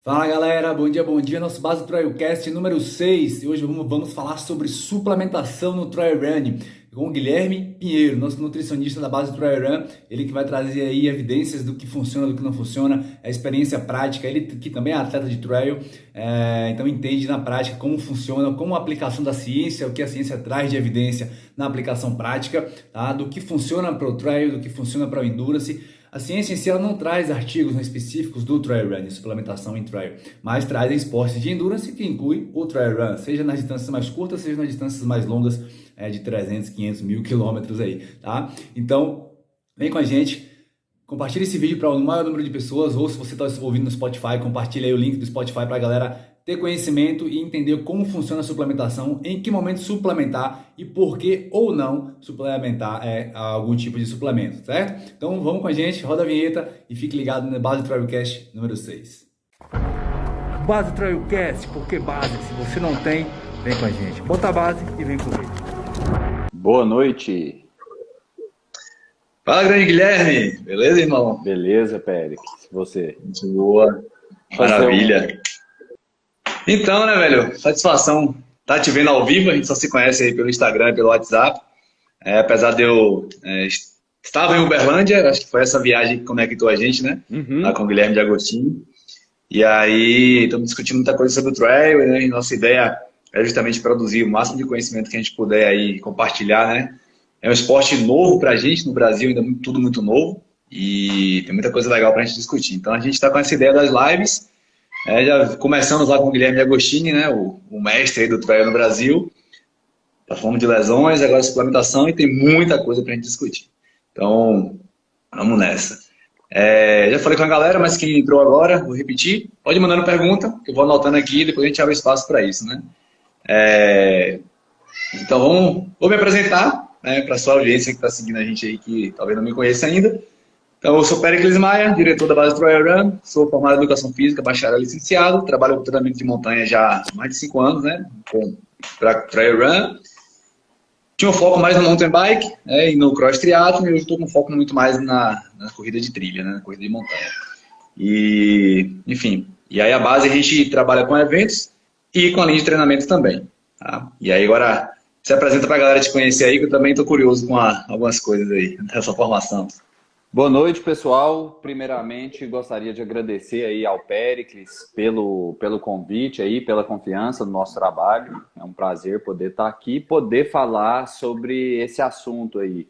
Fala galera, bom dia, nosso Base Trailcast número 6. E hoje vamos falar sobre suplementação no Trail Run com o Guilherme Pinheiro, nosso nutricionista da Base Trail Run. Ele que vai trazer aí evidências do que funciona, do que não funciona, a experiência prática. Ele que também é atleta de trail, então entende na prática como funciona, como a aplicação da ciência, o que a ciência traz de evidência na aplicação prática, tá? Do que funciona para o trail, do que funciona para o endurance. A ciência em si ela não traz artigos específicos do trail run, suplementação em trail, mas traz esportes de endurance que inclui o trail run, seja nas distâncias mais curtas, seja nas distâncias mais longas, de 300, 500, 1000 quilômetros aí, tá? Então, vem com a gente, compartilha esse vídeo para o maior número de pessoas, ou se você está ouvindo no Spotify, compartilha aí o link do Spotify para a galera ter conhecimento e entender como funciona a suplementação, em que momento suplementar e por que ou não suplementar algum tipo de suplemento, certo? Então vamos com a gente, roda a vinheta e fique ligado no Base Trailcast número 6. Base Trailcast, porque base, se você não tem, vem com a gente. Bota a base e vem comigo. Boa noite. Fala, grande Guilherme. Beleza, irmão? Beleza, Pérez. Você? Muito boa. Maravilha. Então, né, velho? Satisfação tá te vendo ao vivo. A gente só se conhece aí pelo Instagram e pelo WhatsApp. Apesar de eu estava em Uberlândia, acho que foi essa viagem que conectou a gente, né? Lá com o Guilherme de Agostinho. E aí, estamos discutindo muita coisa sobre o trail, né? E nossa ideia é justamente produzir o máximo de conhecimento que a gente puder aí compartilhar, né? É um esporte novo pra gente no Brasil, ainda tudo muito novo. E tem muita coisa legal pra gente discutir. Então a gente está com essa ideia das lives. Já começamos lá com o Guilherme de Agostini, né, o mestre aí do trail no Brasil, da forma de lesões, agora suplementação, e tem muita coisa para a gente discutir. Então, vamos nessa. Já falei com a galera, mas quem entrou agora, vou repetir, pode ir mandando pergunta, que eu vou anotando aqui, depois a gente abre espaço para isso, né? Então, vou me apresentar, né, para a sua audiência que está seguindo a gente aí, que talvez não me conheça ainda. Então, eu sou Péricles Maia, diretor da Base Trail Run, sou formado em Educação Física, bacharel licenciado, trabalho com treinamento de montanha já há mais de 5 anos, né, para Trail Run. Tinha um foco mais no mountain bike, e no cross triathlon, e hoje estou com um foco muito mais na corrida de trilha, né, na corrida de montanha. E, enfim, e aí a base a gente trabalha com eventos e com a linha de treinamento também, tá? E aí agora se apresenta para a galera te conhecer aí, que eu também estou curioso com algumas coisas aí dessa formação. Boa noite, pessoal. Primeiramente, gostaria de agradecer aí ao Péricles pelo convite aí, pela confiança no nosso trabalho. É um prazer poder estar aqui e poder falar sobre esse assunto aí.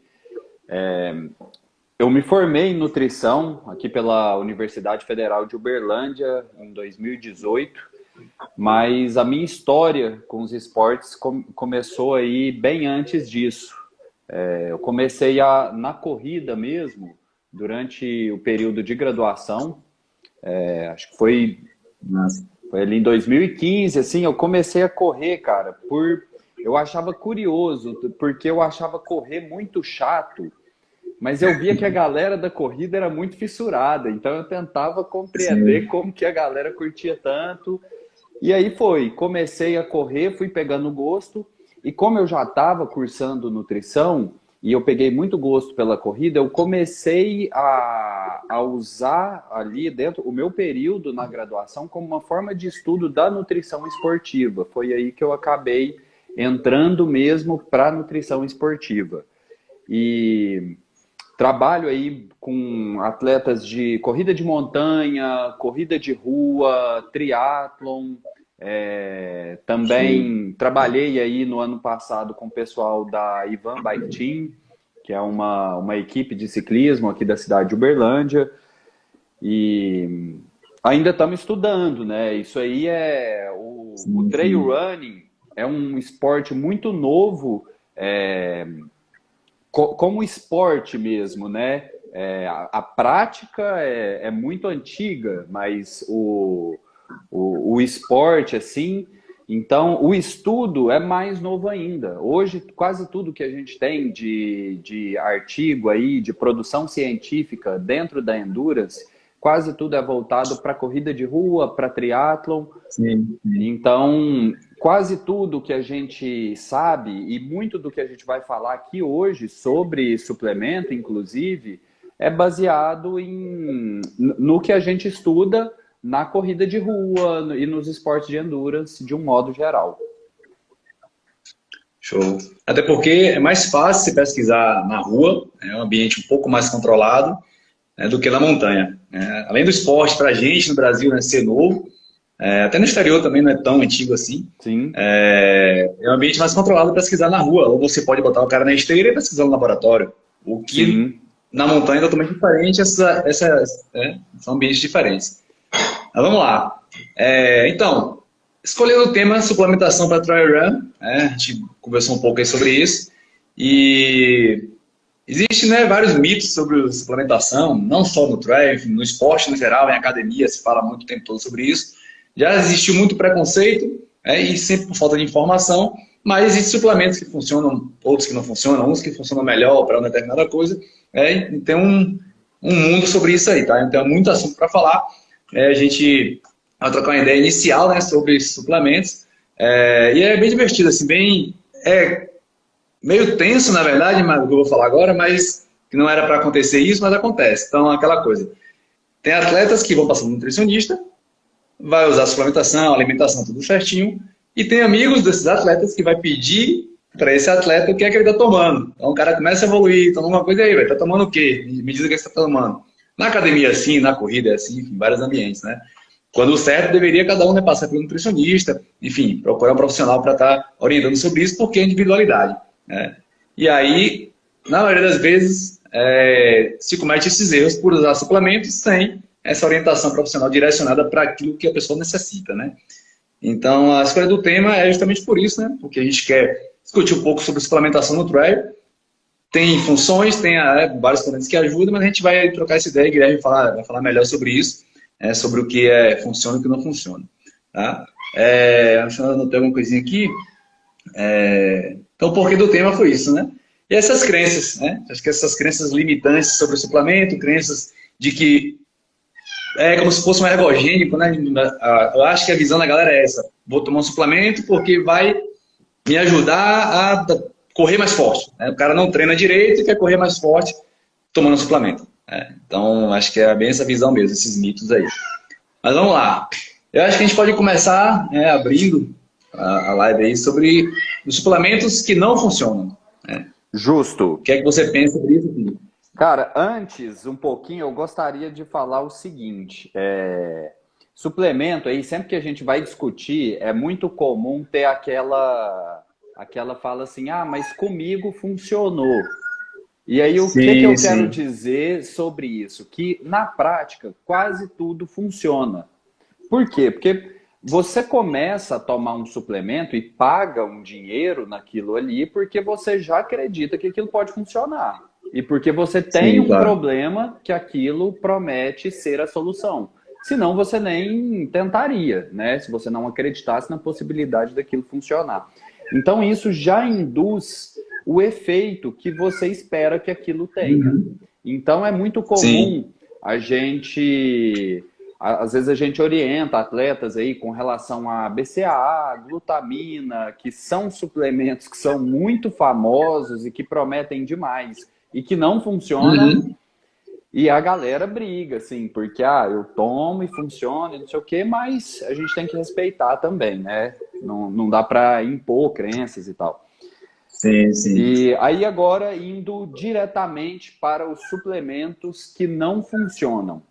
Eu me formei em nutrição aqui pela Universidade Federal de Uberlândia em 2018, mas a minha história com os esportes começou aí bem antes disso. Eu comecei na corrida mesmo, durante o período de graduação, acho que foi ali em 2015, assim, eu comecei a correr, cara, eu achava curioso, porque eu achava correr muito chato, mas eu via que a galera da corrida era muito fissurada, então eu tentava compreender como que a galera curtia tanto, e aí comecei a correr, fui pegando gosto, e como eu já estava cursando nutrição, e eu peguei muito gosto pela corrida, eu comecei a usar ali dentro o meu período na graduação como uma forma de estudo da nutrição esportiva. Foi aí que eu acabei entrando mesmo para a nutrição esportiva. E trabalho aí com atletas de corrida de montanha, corrida de rua, triatlon. Também trabalhei aí no ano passado com o pessoal da Ivan Bike Team, que é uma equipe de ciclismo aqui da cidade de Uberlândia, e ainda estamos estudando, né? Isso aí o trail running é um esporte muito novo, como esporte mesmo, né? A prática é muito antiga, mas o esporte, assim, então o estudo é mais novo ainda. Hoje, quase tudo que a gente tem de artigo aí, de produção científica dentro da Endurance, quase tudo é voltado para corrida de rua, para triatlon. Sim. Então, quase tudo que a gente sabe, e muito do que a gente vai falar aqui hoje sobre suplemento, inclusive, é baseado no que a gente estuda na corrida de rua e nos esportes de endurance de um modo geral. Show. Até porque é mais fácil se pesquisar na rua, é um ambiente um pouco mais controlado, né, do que na montanha. Além do esporte, para a gente no Brasil, né, ser novo, até no exterior também não é tão antigo assim. Sim. É um ambiente mais controlado para pesquisar na rua. Ou você pode botar o cara na esteira e pesquisar no laboratório. O que Sim. na montanha é totalmente diferente, são ambientes diferentes. Mas vamos lá. Então, escolhendo o tema suplementação para Trail Run, a gente conversou um pouco aí sobre isso. E existem, né, vários mitos sobre suplementação, não só no trail, enfim, no esporte no geral, em academia, se fala muito o tempo todo sobre isso. Já existiu muito preconceito, e sempre por falta de informação, mas existem suplementos que funcionam, outros que não funcionam, uns que funcionam melhor para uma determinada coisa, e tem um mundo sobre isso aí, tá? Então, é muito assunto para falar. A gente vai trocar uma ideia inicial, né, sobre esses suplementos, e é bem divertido, assim, meio tenso, na verdade, mas, o que eu vou falar agora, mas que não era para acontecer isso, mas acontece. Então, aquela coisa. Tem atletas que vão passar no nutricionista, vai usar suplementação, alimentação, tudo certinho, e tem amigos desses atletas que vai pedir para esse atleta o que é que ele está tomando. Então, o cara começa a evoluir, toma uma coisa aí, vai, tá tomando o quê? Me diz o que você está tomando. Na academia é assim, na corrida é assim, em vários ambientes, né? Quando o certo deveria cada um, né, passar pelo nutricionista, enfim, procurar um profissional para estar orientando sobre isso, porque é individualidade. E aí, na maioria das vezes, se comete esses erros por usar suplementos sem essa orientação profissional direcionada para aquilo que a pessoa necessita, né? Então, a escolha do tema é justamente por isso, né? Porque a gente quer discutir um pouco sobre suplementação no trail. Tem funções, tem vários componentes que ajudam, mas a gente vai trocar essa ideia e o Guilherme vai falar melhor sobre isso, sobre o que funciona e o que não funciona. Tá? Deixa eu anotar alguma coisinha aqui. Então, o porquê do tema foi isso, né? E essas crenças, né? Acho que essas crenças limitantes sobre o suplemento, crenças de que é como se fosse um ergogênico, né? Eu acho que a visão da galera é essa. Vou tomar um suplemento porque vai me ajudar a correr mais forte. O cara não treina direito e quer correr mais forte tomando um suplemento. Então, acho que é bem essa visão mesmo, esses mitos aí. Mas vamos lá. Eu acho que a gente pode começar abrindo a live aí sobre os suplementos que não funcionam. Justo. O que é que você pensa sobre isso aqui? Cara, antes, um pouquinho, eu gostaria de falar o seguinte. Suplemento aí, sempre que a gente vai discutir, é muito comum ter aquela fala assim, mas comigo funcionou. E aí, o que eu quero dizer sobre isso? Que, na prática, quase tudo funciona. Por quê? Porque você começa a tomar um suplemento e paga um dinheiro naquilo ali porque você já acredita que aquilo pode funcionar. E porque você tem problema que aquilo promete ser a solução. Senão você nem tentaria, né? Se você não acreditasse na possibilidade daquilo funcionar. Então isso já induz o efeito que você espera que aquilo tenha. Então é muito comum às vezes a gente orienta atletas aí com relação a BCAA, glutamina, que são suplementos que são muito famosos e que prometem demais e que não funcionam. E a galera briga, assim, porque eu tomo e funciona e não sei o quê, mas a gente tem que respeitar também, né? Não dá para impor crenças e tal. Sim. E aí agora indo diretamente para os suplementos que não funcionam.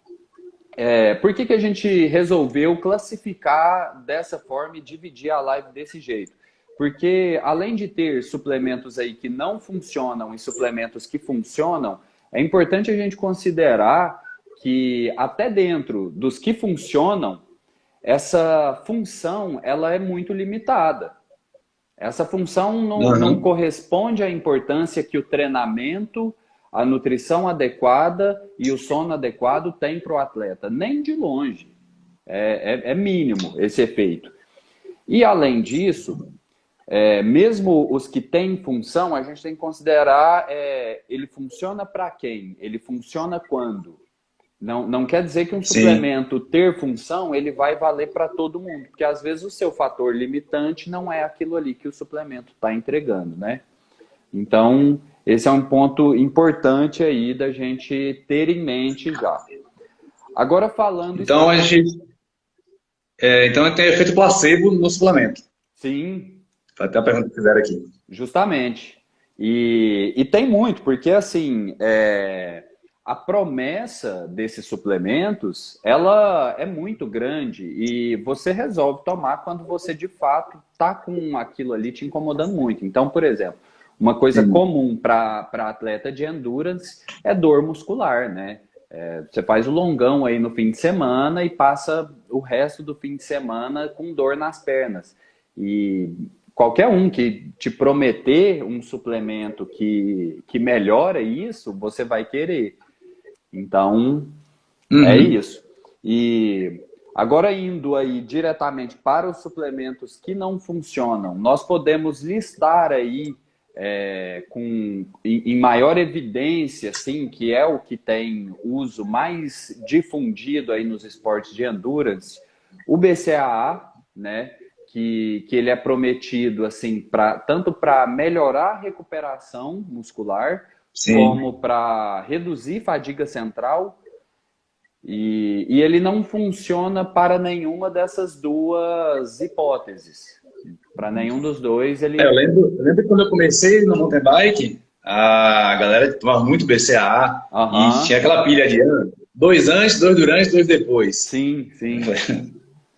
Por que a gente resolveu classificar dessa forma e dividir a live desse jeito? Porque além de ter suplementos aí que não funcionam e suplementos que funcionam, é importante a gente considerar que até dentro dos que funcionam, essa função ela é muito limitada. Essa função não corresponde à importância que o treinamento, a nutrição adequada e o sono adequado tem para o atleta. Nem de longe. É mínimo esse efeito. E além disso, mesmo os que têm função, a gente tem que considerar ele funciona para quem? Ele funciona quando? Não quer dizer que um suplemento ter função, ele vai valer para todo mundo. Porque às vezes o seu fator limitante não é aquilo ali que o suplemento está entregando, né? Então, esse é um ponto importante aí da gente ter em mente já. Agora falando... Então, a gente... Então tem efeito placebo no suplemento. Sim, Foi até a pergunta que fizeram aqui. justamente. E tem muito, porque assim, a promessa desses suplementos, ela é muito grande e você resolve tomar quando você de fato está com aquilo ali te incomodando muito. Então, por exemplo, uma coisa Sim. comum para atleta de endurance é dor muscular, né? Você faz o longão aí no fim de semana e passa o resto do fim de semana com dor nas pernas. E qualquer um que te prometer um suplemento que melhora isso, você vai querer. Então, é Uhum. isso. E agora indo aí diretamente para os suplementos que não funcionam, nós podemos listar aí em maior evidência, assim, que é o que tem uso mais difundido aí nos esportes de endurance, o BCAA, né? Que ele é prometido assim tanto para melhorar a recuperação muscular, Sim. como para reduzir fadiga central, e ele não funciona para nenhuma dessas duas hipóteses. Para nenhum dos dois, ele. Eu lembro que quando eu comecei no mountain bike, a galera tomava muito BCAA e Aham, tinha aquela pilha de 2 antes, 2 durante, 2 depois. sim, sim.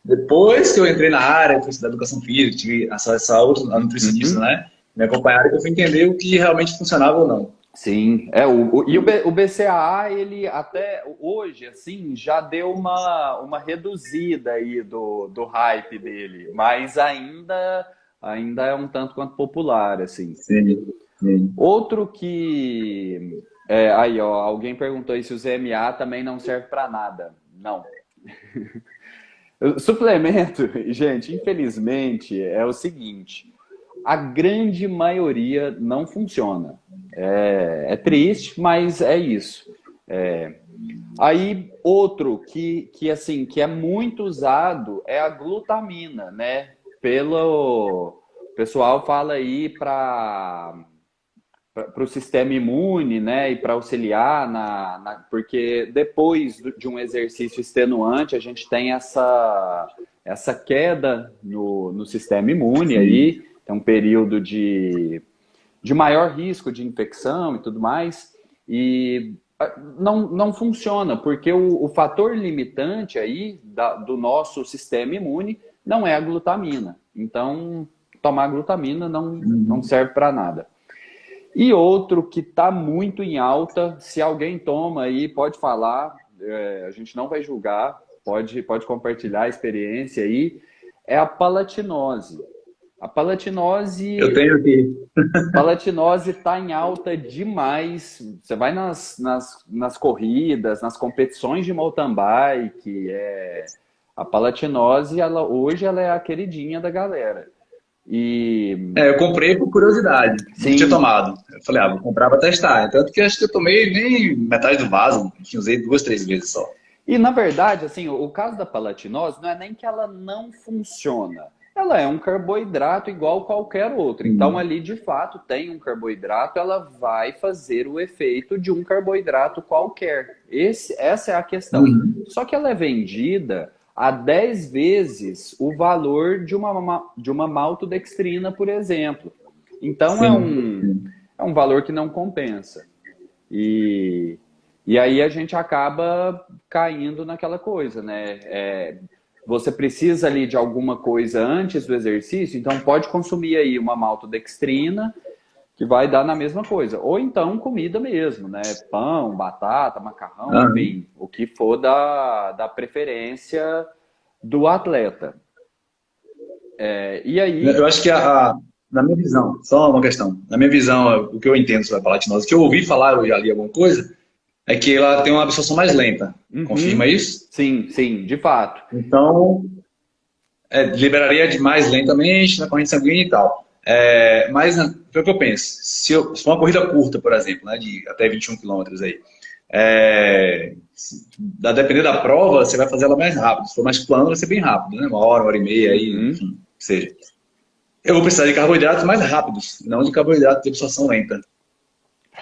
Depois que eu entrei na área, fui estudar educação física, tive essa outra a nutricionista, Uhum. né? Me acompanharam, que eu fui entender o que realmente funcionava ou não. Sim, o BCAA, ele até hoje, assim, já deu uma reduzida aí do hype dele, mas ainda é um tanto quanto popular, assim. Sim, sim. Outro que. Aí, ó, alguém perguntou aí se o ZMA também não serve para nada. Não. Suplemento, gente, infelizmente, é o seguinte: a grande maioria não funciona. É triste, mas é isso. Aí, outro assim, que é muito usado é a glutamina, né? O pessoal fala aí para o sistema imune, né, e para auxiliar porque depois de um exercício extenuante a gente tem essa queda no sistema imune Sim. aí, tem um período de maior risco de infecção e tudo mais, e não funciona, porque o fator limitante aí do nosso sistema imune não é a glutamina. Então, tomar glutamina não Uhum. serve para nada. E outro que está muito em alta, se alguém toma aí, pode falar, a gente não vai julgar, pode compartilhar a experiência aí, é a palatinose. A Eu tenho aqui. palatinose está em alta demais. Você vai nas corridas, nas competições de mountain bike, a palatinose, hoje ela é a queridinha da galera. E Eu comprei por curiosidade, nunca tinha sim. tomado. Eu falei, vou comprar para testar. Tanto que acho que eu tomei nem metade do vaso, enfim, usei 2, 3 vezes só. E na verdade, assim, o caso da palatinose não é nem que ela não funciona. Ela é um carboidrato igual qualquer outro. Então, Sim. ali de fato tem um carboidrato, ela vai fazer o efeito de um carboidrato qualquer. Essa é a questão. Uhum. Só que ela é vendida a 10 vezes o valor de uma maltodextrina, por exemplo. Então, Sim, sim. é um valor que não compensa. E, e aí a gente acaba caindo naquela coisa, né? Você precisa ali de alguma coisa antes do exercício, então pode consumir aí uma maltodextrina, que vai dar na mesma coisa. Ou então comida mesmo, né? Pão, batata, macarrão, Aham. enfim, o que for da preferência do atleta. E Eu aí, acho que na minha visão, só uma questão, na minha visão, o que eu entendo sobre a palatinose, o que eu ouvi falar, eu já li alguma coisa, é que ela tem uma absorção mais lenta. Confirma uhum, isso? sim, sim, de fato. Então, liberaria de mais lentamente na corrente sanguínea e tal. Mas foi o que eu penso. Se for uma corrida curta, por exemplo, né, de até 21 quilômetros aí, dependendo da prova, você vai fazer ela mais rápido. Se for mais plano, vai ser bem rápido, né? 1 hora e meia, aí, Uhum. enfim, que seja. Eu vou precisar de carboidratos mais rápidos, não de carboidratos de absorção lenta.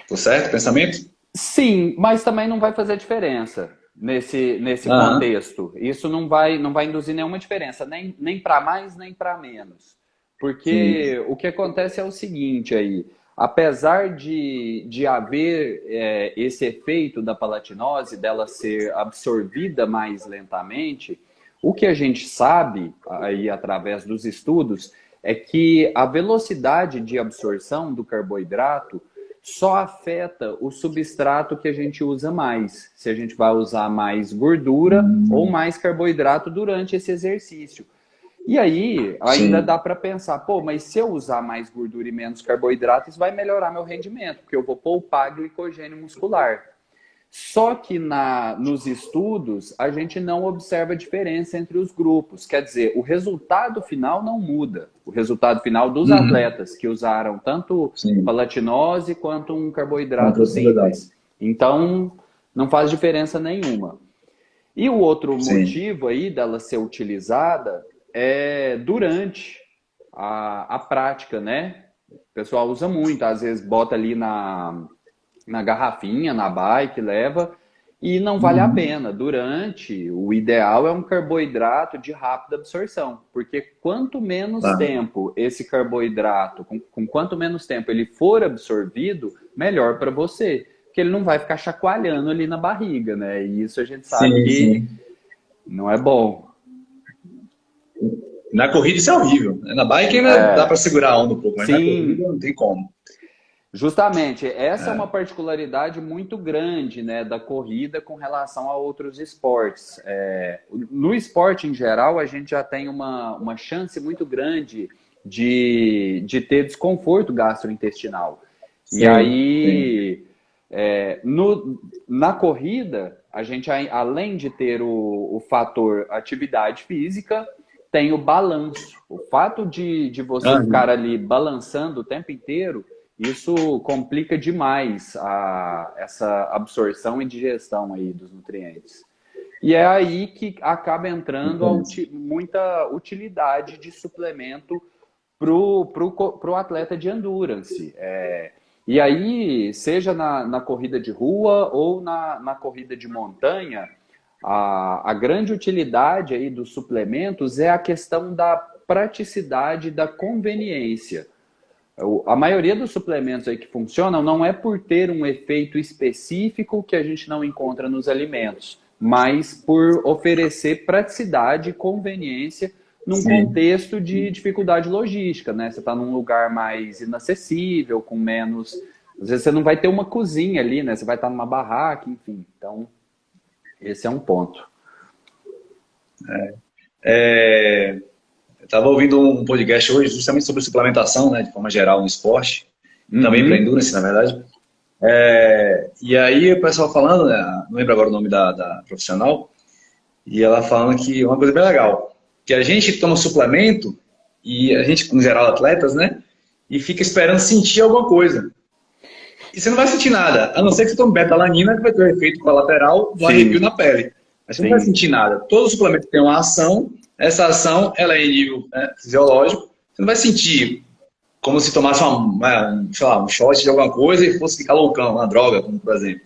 Tô certo? Pensamento? Sim, mas também não vai fazer diferença. nesse contexto. Isso não vai induzir nenhuma diferença, nem para mais, nem para menos. Porque o que acontece é o seguinte aí, apesar de haver esse efeito da palatinose, dela ser absorvida mais lentamente, o que a gente sabe, aí através dos estudos, é que a velocidade de absorção do carboidrato só afeta o substrato que a gente usa mais. Se a gente vai usar mais gordura ou mais carboidrato durante esse exercício. E aí, ainda dá para pensar, pô, mas se eu usar mais gordura e menos carboidrato, isso vai melhorar meu rendimento, porque eu vou poupar glicogênio muscular. Só que nos estudos, a gente não observa diferença entre os grupos. Quer dizer, o resultado final não muda. O resultado final dos atletas que usaram tanto palatinose quanto um carboidrato simples. Então, não faz diferença nenhuma. E o outro motivo aí dela ser utilizada é durante a prática, né? O pessoal usa muito, às vezes bota ali na garrafinha, na bike, leva, e não vale a pena. Durante, o ideal é um carboidrato de rápida absorção, porque quanto menos tempo esse carboidrato, com quanto menos tempo ele for absorvido, melhor para você, porque ele não vai ficar chacoalhando ali na barriga, né? E isso a gente sabe que não é bom. Na corrida isso é horrível. Na bike ainda dá para segurar a onda um pouco, mas na corrida não tem como. Justamente, essa é uma particularidade muito grande, né, da corrida com relação a outros esportes. No esporte em geral, a gente já tem uma chance muito grande de ter desconforto gastrointestinal. E aí, na corrida, a gente, além de ter o fator atividade física, tem o balanço. O fato de você ficar ali balançando o tempo inteiro, isso complica demais essa absorção e digestão aí dos nutrientes. E é aí que acaba entrando muita utilidade de suplemento pro atleta de endurance. E aí, seja na corrida de rua ou na corrida de montanha, a grande utilidade aí dos suplementos é a questão da praticidade, da conveniência. A maioria dos suplementos aí que funcionam não é por ter um efeito específico que a gente não encontra nos alimentos, mas por oferecer praticidade e conveniência num contexto de dificuldade logística, né? Você está num lugar mais inacessível, com menos... Às vezes você não vai ter uma cozinha ali, né? Você vai estar numa barraca, enfim. Então, esse é um ponto. Eu estava ouvindo um podcast hoje justamente sobre suplementação, né, de forma geral no esporte, também para endurance, na verdade. E aí o pessoal falando, né, não lembro agora o nome da profissional, e ela falando que uma coisa bem legal, que a gente toma suplemento, e a gente, no geral, atletas, né, e fica esperando sentir alguma coisa. E você não vai sentir nada, a não ser que você tome betalanina, que vai ter um efeito colateral do arrepio na pele. Mas você não vai sentir nada. Todo suplemento tem uma ação, essa ação ela é em nível fisiológico, você não vai sentir como se tomasse um shot de alguma coisa e fosse ficar loucão, uma droga, como por exemplo.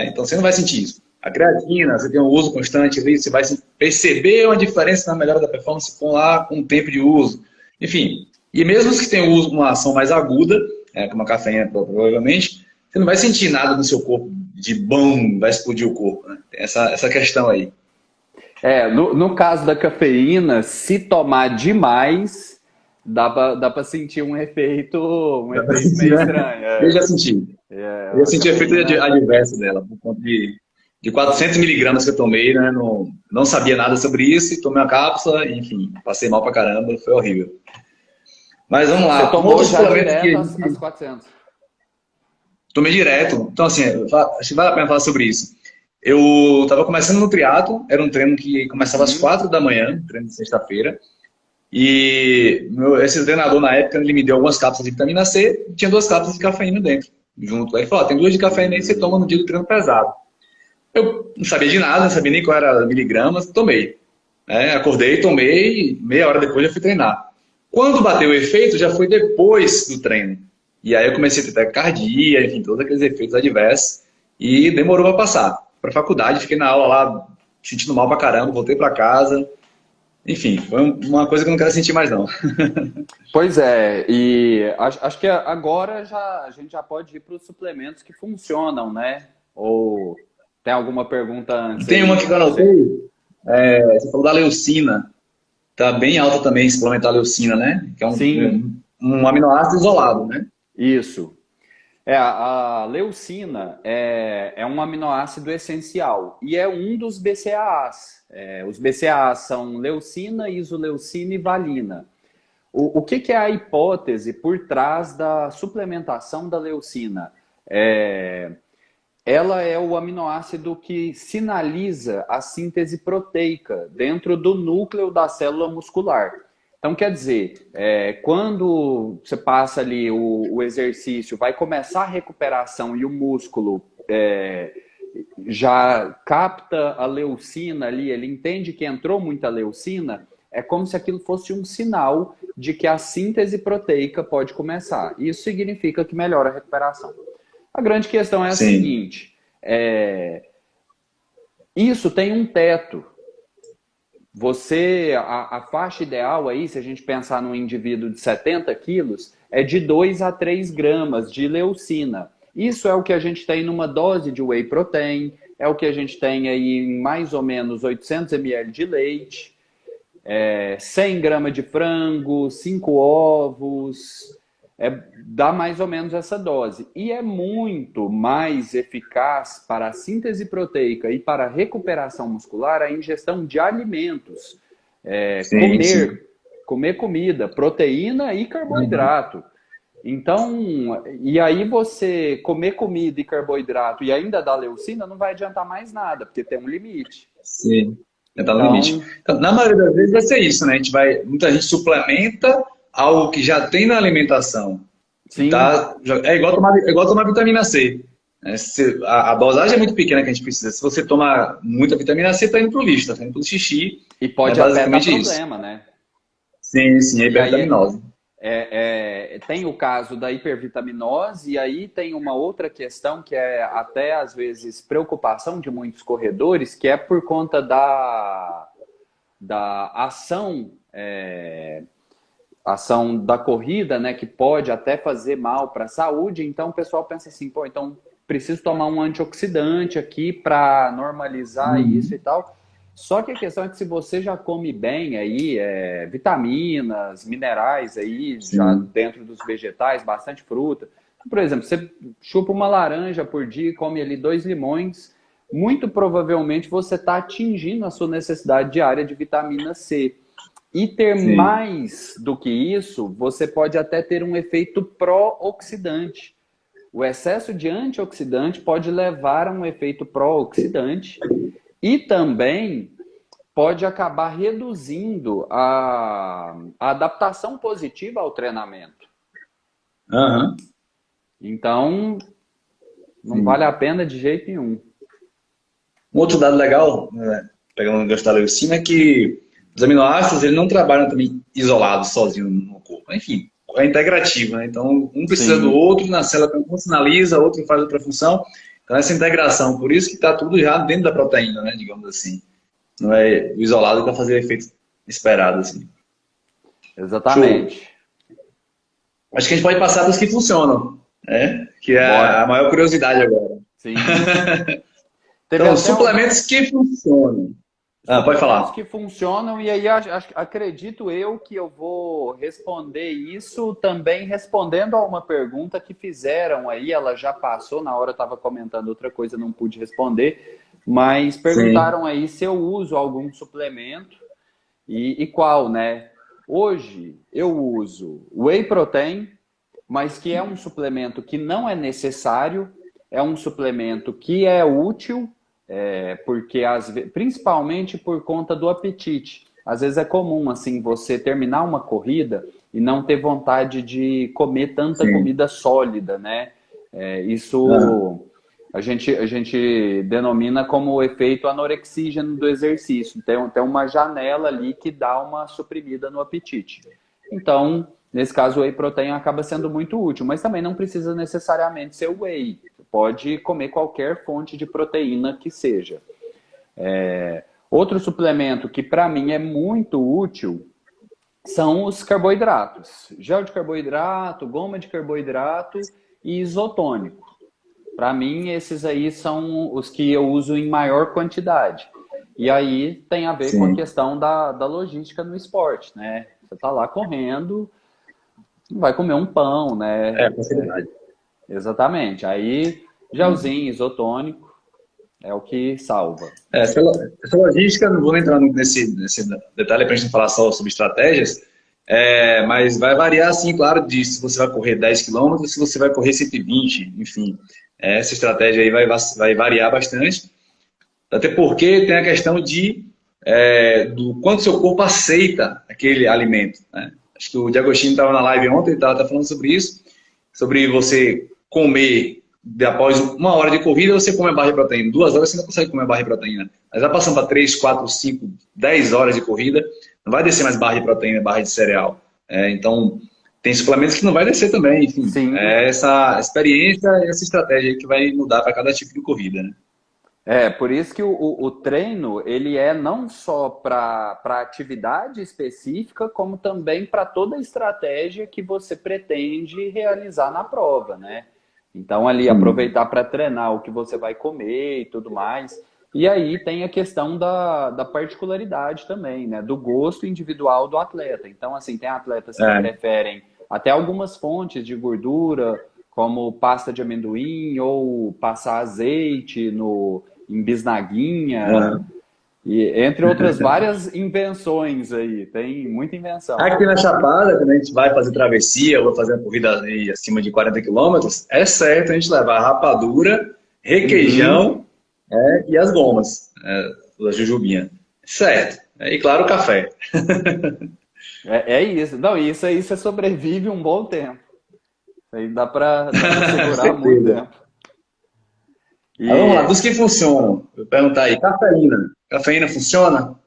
Então você não vai sentir isso. A creatina, você tem um uso constante ali, você vai perceber uma diferença na melhora da performance com o tempo de uso. Enfim, e mesmo os que têm uma ação mais aguda, como a cafeína provavelmente, você não vai sentir nada no seu corpo de bom, vai explodir o corpo. Né? Tem essa questão aí. No caso da cafeína, se tomar demais, dá pra sentir um efeito meio estranho. Eu já senti. Eu senti o efeito adverso dela, por conta de 400 miligramas que eu tomei, né? Não sabia nada sobre isso, e tomei uma cápsula, enfim, passei mal pra caramba, foi horrível. Mas vamos lá. Você tomou já direto às 400? Tomei direto. Então, assim, acho que vale a pena falar sobre isso. Eu estava começando no triatlo, era um treino que começava às 4 da manhã, treino de sexta-feira, e esse treinador, na época, ele me deu algumas cápsulas de vitamina C, e tinha 2 cápsulas de cafeína dentro, junto. Aí ele falou, tem 2 de cafeína aí que você toma no dia do treino pesado. Eu não sabia de nada, não sabia nem qual era miligramas, tomei. Acordei, tomei, meia hora depois já fui treinar. Quando bateu o efeito, já foi depois do treino. E aí eu comecei a ter taquicardia, enfim, todos aqueles efeitos adversos, e demorou para passar. pra faculdade, fiquei na aula lá, sentindo mal pra caramba, voltei pra casa. Enfim, foi uma coisa que eu não quero sentir mais, não. Pois é, e acho que agora a gente já pode ir para os suplementos que funcionam, né? Ou tem alguma pergunta antes Tem uma aí? aqui que eu anotei, você falou da leucina. Tá bem alta também suplementar a leucina, né? Que é Sim, um aminoácido isolado, né? isso. A leucina é um aminoácido essencial e é um dos BCAAs. Os BCAAs são leucina, isoleucina e valina. O que é a hipótese por trás da suplementação da leucina? Ela é o aminoácido que sinaliza a síntese proteica dentro do núcleo da célula muscular. Então, quer dizer, quando você passa ali o exercício, vai começar a recuperação e o músculo já capta a leucina ali, ele entende que entrou muita leucina, é como se aquilo fosse um sinal de que a síntese proteica pode começar. Isso significa que melhora a recuperação. A grande questão é a Sim. seguinte, isso tem um teto. A faixa ideal aí, se a gente pensar num indivíduo de 70 quilos, é de 2 a 3 gramas de leucina. Isso é o que a gente tem numa dose de whey protein, é o que a gente tem aí em mais ou menos 800 ml de leite, 100 gramas de frango, 5 ovos, dá mais ou menos essa dose. E é muito mais eficaz para a síntese proteica e para a recuperação muscular a ingestão de alimentos. Sim, sim. Comer comida, proteína e carboidrato. Então, e aí você comer comida e carboidrato e ainda dar leucina não vai adiantar mais nada, porque tem um limite. Sim. Já tá no limite. Então, Então, na maioria das vezes vai ser isso, né? Muita gente suplementa algo que já tem na alimentação. E sim, é igual tomar vitamina C. Né? A dosagem é muito pequena que a gente precisa. Se você tomar muita vitamina C, tá indo pro lixo, tá indo pro xixi. e É pode até dar basicamente isso. problema, né? Sim, sim, é E aí hipervitaminose. tem o caso da hipervitaminose, e aí tem uma outra questão que é até às vezes preocupação de muitos corredores, que é por conta da ação da corrida, né, que pode até fazer mal para a saúde. Então o pessoal pensa assim, pô, então preciso tomar um antioxidante aqui para normalizar isso e Uhum. tal. Só que a questão é que se você já come bem aí, vitaminas, minerais aí, já Sim, dentro dos vegetais, bastante fruta. Por exemplo, você chupa uma laranja por dia e come ali 2 limões, muito provavelmente você está atingindo a sua necessidade diária de vitamina C. E ter sim. mais do que isso, você pode até ter um efeito pró-oxidante. O excesso de antioxidante pode levar a um efeito pró-oxidante e também pode acabar reduzindo a adaptação positiva ao treinamento. Aham, Então, não vale sim. a pena de jeito nenhum. Um outro dado legal, né, pegando o gancho da leucina, é que os aminoácidos eles não trabalham também isolados, sozinhos no corpo. Enfim, é integrativo, né? Então, um precisa do Sim, outro, na célula um sinaliza, o outro faz outra função. Então, essa integração, por isso que está tudo já dentro da proteína, né? Digamos assim. Não é o isolado que vai fazer o efeito esperado, assim. Show. exatamente. Acho que a gente pode passar para os que funcionam, né? Que é a Bora. maior curiosidade agora. Sim. Teve Então, até um, suplementos que funcionam. Ah, pode suplementos falar. que funcionam, e aí acredito eu que eu vou responder isso também respondendo a uma pergunta que fizeram aí, ela já passou, na hora eu estava comentando outra coisa, não pude responder, mas Sim, perguntaram aí se eu uso algum suplemento e qual, né? Hoje eu uso Whey Protein, mas que é um suplemento que não é necessário, é um suplemento que é útil, porque principalmente por conta do apetite. Às vezes é comum assim você terminar uma corrida e não ter vontade de comer tanta sim. comida sólida, né? Ah, Isso a gente denomina como o efeito anorexígeno do exercício. Tem uma janela ali que dá uma suprimida no apetite. Então, nesse caso, o whey protein acaba sendo muito útil, mas também não precisa necessariamente ser whey. pode comer qualquer fonte de proteína que seja. Outro suplemento que para mim é muito útil são os carboidratos. Gel de carboidrato, goma de carboidrato e isotônico. Para mim, esses aí são os que eu uso em maior quantidade. E aí tem a ver Sim. com a questão da logística no esporte, né? Você tá lá correndo, vai comer um pão, né? Facilidade. Exatamente. Aí, gelzinho, isotônico, é o que salva. Essa logística, não vou entrar nesse detalhe para a gente falar só sobre estratégias, mas vai variar, sim, claro, de se você vai correr 10 quilômetros, se você vai correr 120, enfim. Essa estratégia aí vai variar bastante, até porque tem a questão do quanto seu corpo aceita aquele alimento, né? Acho que o D'Agostino estava na live ontem, estava falando sobre isso, sobre você comer após 1 hora de corrida, você come a barra de proteína. 2 horas você não consegue comer a barra de proteína. Mas vai passando para 3, 4, 5, 10 horas de corrida, não vai descer mais barra de proteína, barra de cereal. Então, tem suplementos que não vai descer também. Enfim, Sim. Essa experiência e essa estratégia aí que vai mudar para cada tipo de corrida, né? Por isso que o treino, ele é não só para atividade específica, como também para toda a estratégia que você pretende realizar na prova, né? Então, ali, aproveitar para treinar o que você vai comer e tudo mais. E aí tem a questão da particularidade também, né? Do gosto individual do atleta. Então, assim, tem atletas que preferem até algumas fontes de gordura, como pasta de amendoim ou passar azeite em bisnaguinha, e entre outras várias invenções aí, tem muita invenção. Aqui na Chapada, quando a gente vai fazer travessia ou fazer uma corrida aí acima de 40 quilômetros, é certo a gente levar rapadura, requeijão e as gomas, da jujubinha. Certo. E claro, o café. É isso. Não, isso aí você sobrevive um bom tempo. Isso aí dá para segurar muito tempo. Vamos lá, dos que funcionam. Vou perguntar aí, cafeína. Cafeína funciona?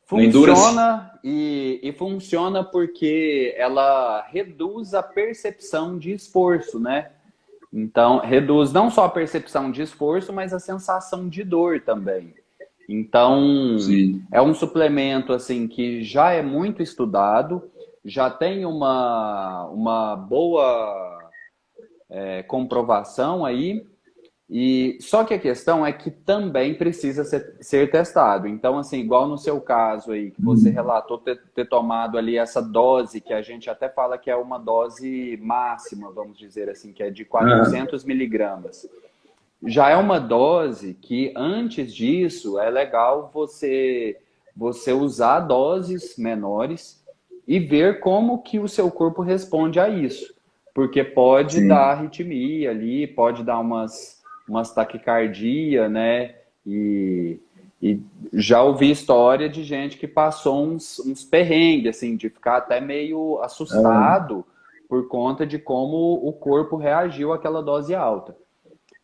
Funciona e funciona porque ela reduz a percepção de esforço, né? Então, reduz não só a percepção de esforço, mas a sensação de dor também. Então, sim, é um suplemento assim que já é muito estudado, já tem uma boa comprovação aí. E só que a questão é que também precisa ser testado. Então, assim, igual no seu caso aí, que você relatou ter tomado ali essa dose, que a gente até fala que é uma dose máxima, vamos dizer assim, que é de 400 miligramas. Já é uma dose que, antes disso, é legal você usar doses menores e ver como que o seu corpo responde a isso. Porque pode dar arritmia ali, pode dar umas taquicardia, né? E já ouvi história de gente que passou uns perrengues, assim, de ficar até meio assustado por conta de como o corpo reagiu àquela dose alta.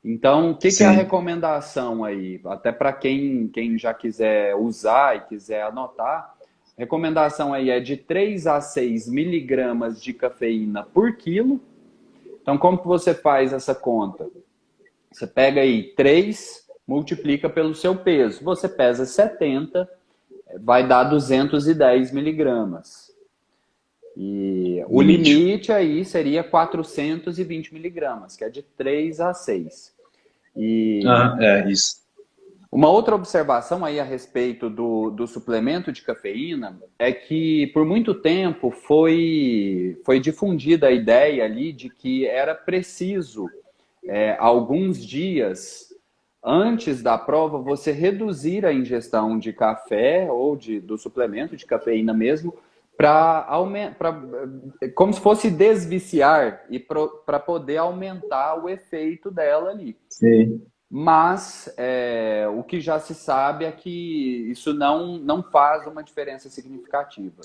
Então, o que é a recomendação aí? Até para quem já quiser usar e quiser anotar, a recomendação aí é de 3 a 6 miligramas de cafeína por quilo. Então, como que você faz essa conta? Você pega aí 3, multiplica pelo seu peso. Você pesa 70, vai dar 210 miligramas. E o limite aí seria 420 miligramas, que é de 3 a 6. Isso. Uma outra observação aí a respeito do suplemento de cafeína é que por muito tempo foi difundida a ideia ali de que era preciso alguns dias antes da prova você reduzir a ingestão de café ou do suplemento de cafeína mesmo como se fosse desviciar e para poder aumentar o efeito dela ali. Sim. Mas o que já se sabe é que isso não faz uma diferença significativa.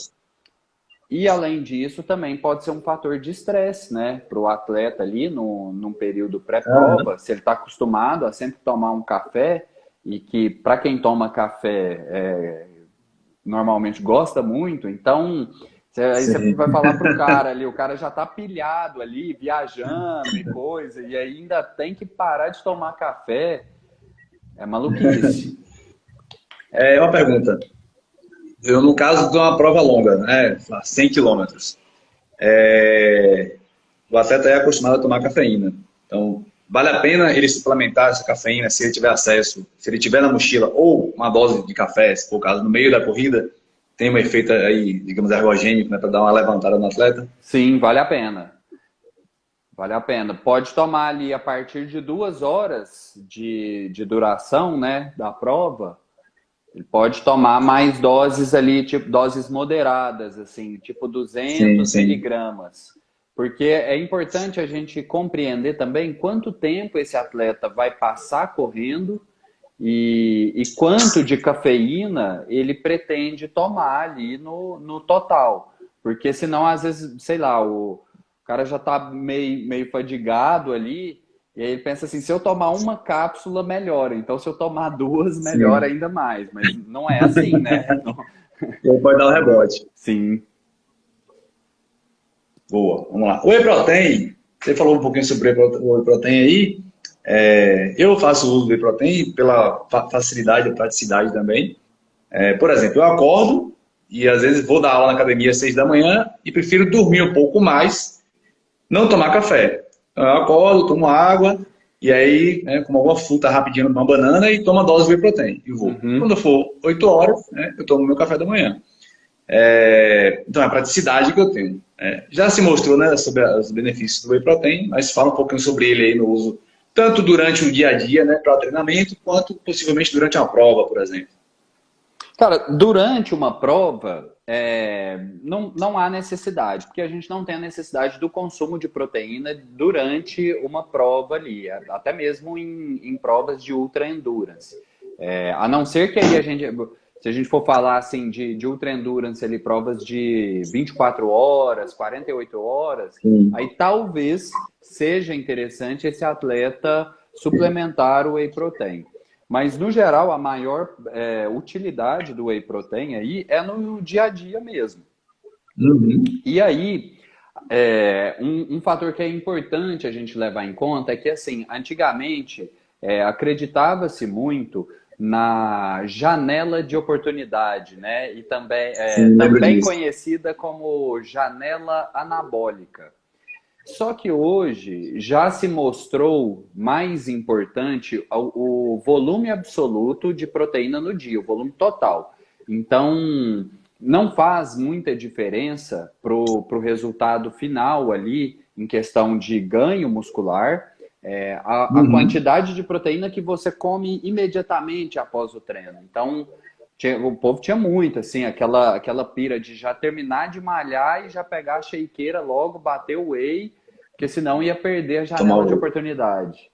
E, além disso, também pode ser um fator de estresse, né? Para o atleta ali, num período pré-prova, se ele está acostumado a sempre tomar um café, e que, para quem toma café, normalmente gosta muito, então, Aí você Sim. vai falar pro cara ali, o cara já tá pilhado ali, viajando e coisa, e ainda tem que parar de tomar café. É maluquice. É uma pergunta. Eu, no caso, dou uma prova longa, né? 100 quilômetros. O atleta é acostumado a tomar cafeína. Então, vale a pena ele suplementar essa cafeína se ele tiver acesso, se ele tiver na mochila, ou uma dose de café, se for o caso, no meio da corrida, tem um efeito aí, digamos, ergogênico, né, para dar uma levantada no atleta? Sim, vale a pena. Vale a pena. Pode tomar ali a partir de 2 horas de duração, né, da prova. Ele pode tomar mais doses ali, tipo doses moderadas, assim, tipo Sim, 200 sim. miligramas. Porque é importante a gente compreender também quanto tempo esse atleta vai passar correndo e quanto de cafeína ele pretende tomar ali no total. Porque senão, às vezes, sei lá, o cara já está meio fadigado ali, e aí ele pensa assim, se eu tomar uma cápsula, melhora. Então, se eu tomar duas, melhora Sim. ainda mais. Mas não é assim, né? E aí pode dar um rebote. Sim. Boa, vamos lá. Whey Protein, você falou um pouquinho sobre o Whey Protein aí. Eu faço uso do Whey Protein pela facilidade e praticidade também. Por exemplo, eu acordo e às vezes vou dar aula na academia às 6 da manhã e prefiro dormir um pouco mais, não tomar café. Então, eu acordo, tomo água e aí, né, como alguma fruta rapidinho, uma banana e tomo a dose de Whey Protein e vou. Uhum. Quando for 8 horas, né, eu tomo meu café da manhã. Então, é a praticidade que eu tenho. Já se mostrou, né, sobre os benefícios do Whey Protein, mas fala um pouquinho sobre ele aí no uso, tanto durante o dia a dia, né, para o treinamento, quanto possivelmente durante uma prova, por exemplo. Cara, durante uma prova, não há necessidade, porque a gente não tem a necessidade do consumo de proteína durante uma prova ali, até mesmo em provas de ultra endurance. A não ser que aí se a gente for falar assim de ultra endurance ali, provas de 24 horas, 48 horas, Sim. aí talvez seja interessante esse atleta suplementar o whey protein. Mas, no geral, a maior utilidade do whey protein aí é no dia a dia mesmo. Uhum. E aí, um fator que é importante a gente levar em conta é que, assim, antigamente, acreditava-se muito na janela de oportunidade, né? E também, Sim, lembro também disso. conhecida como janela anabólica. Só que hoje já se mostrou mais importante o volume absoluto de proteína no dia, o volume total. Então, não faz muita diferença para o resultado final ali, em questão de ganho muscular, a Uhum. quantidade de proteína que você come imediatamente após o treino. Então, o povo tinha muito, assim, aquela pira de já terminar de malhar e já pegar a shakeira logo, bater o whey, porque senão ia perder a Tomar janela de o whey. oportunidade.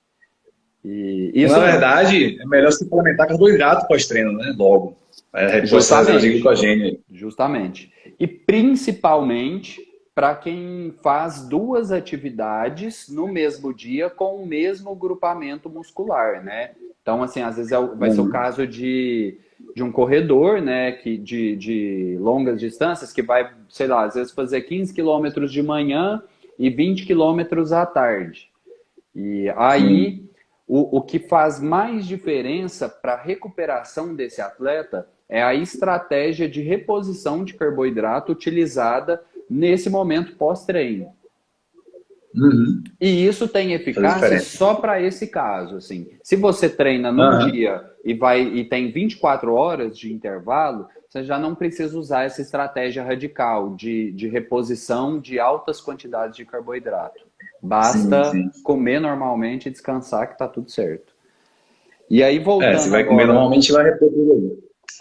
E Então, isso na verdade, é melhor suplementar carboidrato pós-treino, né? Logo. Repor essa reserva de justamente, glicogênio aí. justamente. E principalmente para quem faz duas atividades no mesmo dia com o mesmo grupamento muscular, né? Então, assim, às vezes vai ser o Uhum. caso de um corredor, né, de longas distâncias, que vai, sei lá, às vezes fazer 15 quilômetros de manhã e 20 quilômetros à tarde. E Sim. aí, o que faz mais diferença para a recuperação desse atleta é a estratégia de reposição de carboidrato utilizada nesse momento pós-treino. Uhum. E isso tem Faz eficácia diferença. só para esse caso, assim. Se você treina num Aham. dia e tem 24 horas de intervalo, você já não precisa usar essa estratégia radical de reposição de altas quantidades de carboidrato. Sim, Basta sim. comer normalmente e descansar que está tudo certo. E aí, Se voltando vai comer agora, normalmente, vai repor tudo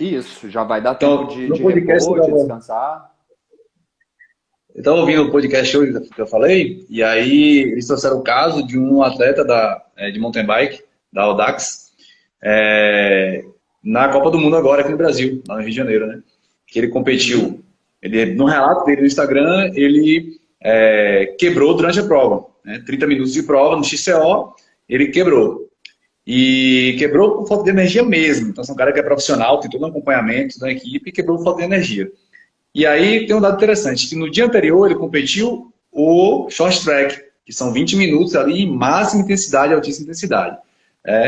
aí. isso, já vai dar tempo Então, de no podcast repor, de descansar. eu estava ouvindo o podcast hoje que eu falei, e aí eles trouxeram o caso de um atleta de mountain bike, da Audax, é, na Copa do Mundo agora aqui no Brasil, lá no Rio de Janeiro, né? Que ele competiu. No relato dele no Instagram, ele quebrou durante a prova. Né? 30 minutos de prova no XCO, ele quebrou. E quebrou por falta de energia mesmo. Então, é um cara que é profissional, tem todo um acompanhamento da equipe e quebrou por falta de energia. E aí tem um dado interessante, que no dia anterior ele competiu o short track, que são 20 minutos ali em máxima intensidade, altíssima intensidade.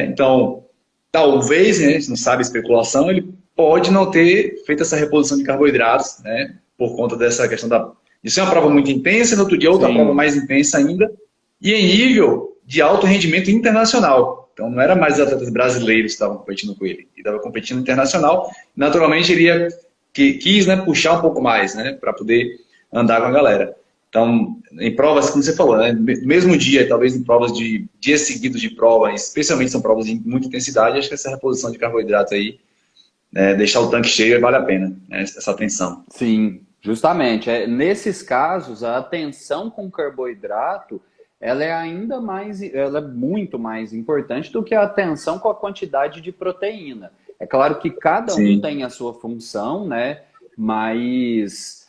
Então, talvez, né, a gente não sabe, especulação, ele pode não ter feito essa reposição de carboidratos, né, por conta dessa questão de ser uma prova muito intensa, no outro dia outra prova mais intensa ainda, e em nível de alto rendimento internacional. Então, não era mais os atletas brasileiros que estavam competindo com ele, ele estava competindo internacional. Naturalmente, ele quis, né, puxar um pouco mais, né, para poder andar com a galera. Então, em provas, como você falou, né, no mesmo dia, talvez em provas de dias seguidos de prova, especialmente são provas de muita intensidade, acho que essa reposição de carboidrato aí, né, deixar o tanque cheio, vale a pena, né, essa atenção. Sim, justamente. Nesses casos, a atenção com carboidrato, ela é ainda mais, ela é muito mais importante do que a atenção com a quantidade de proteína. É claro que cada um tem a sua função, né? Mas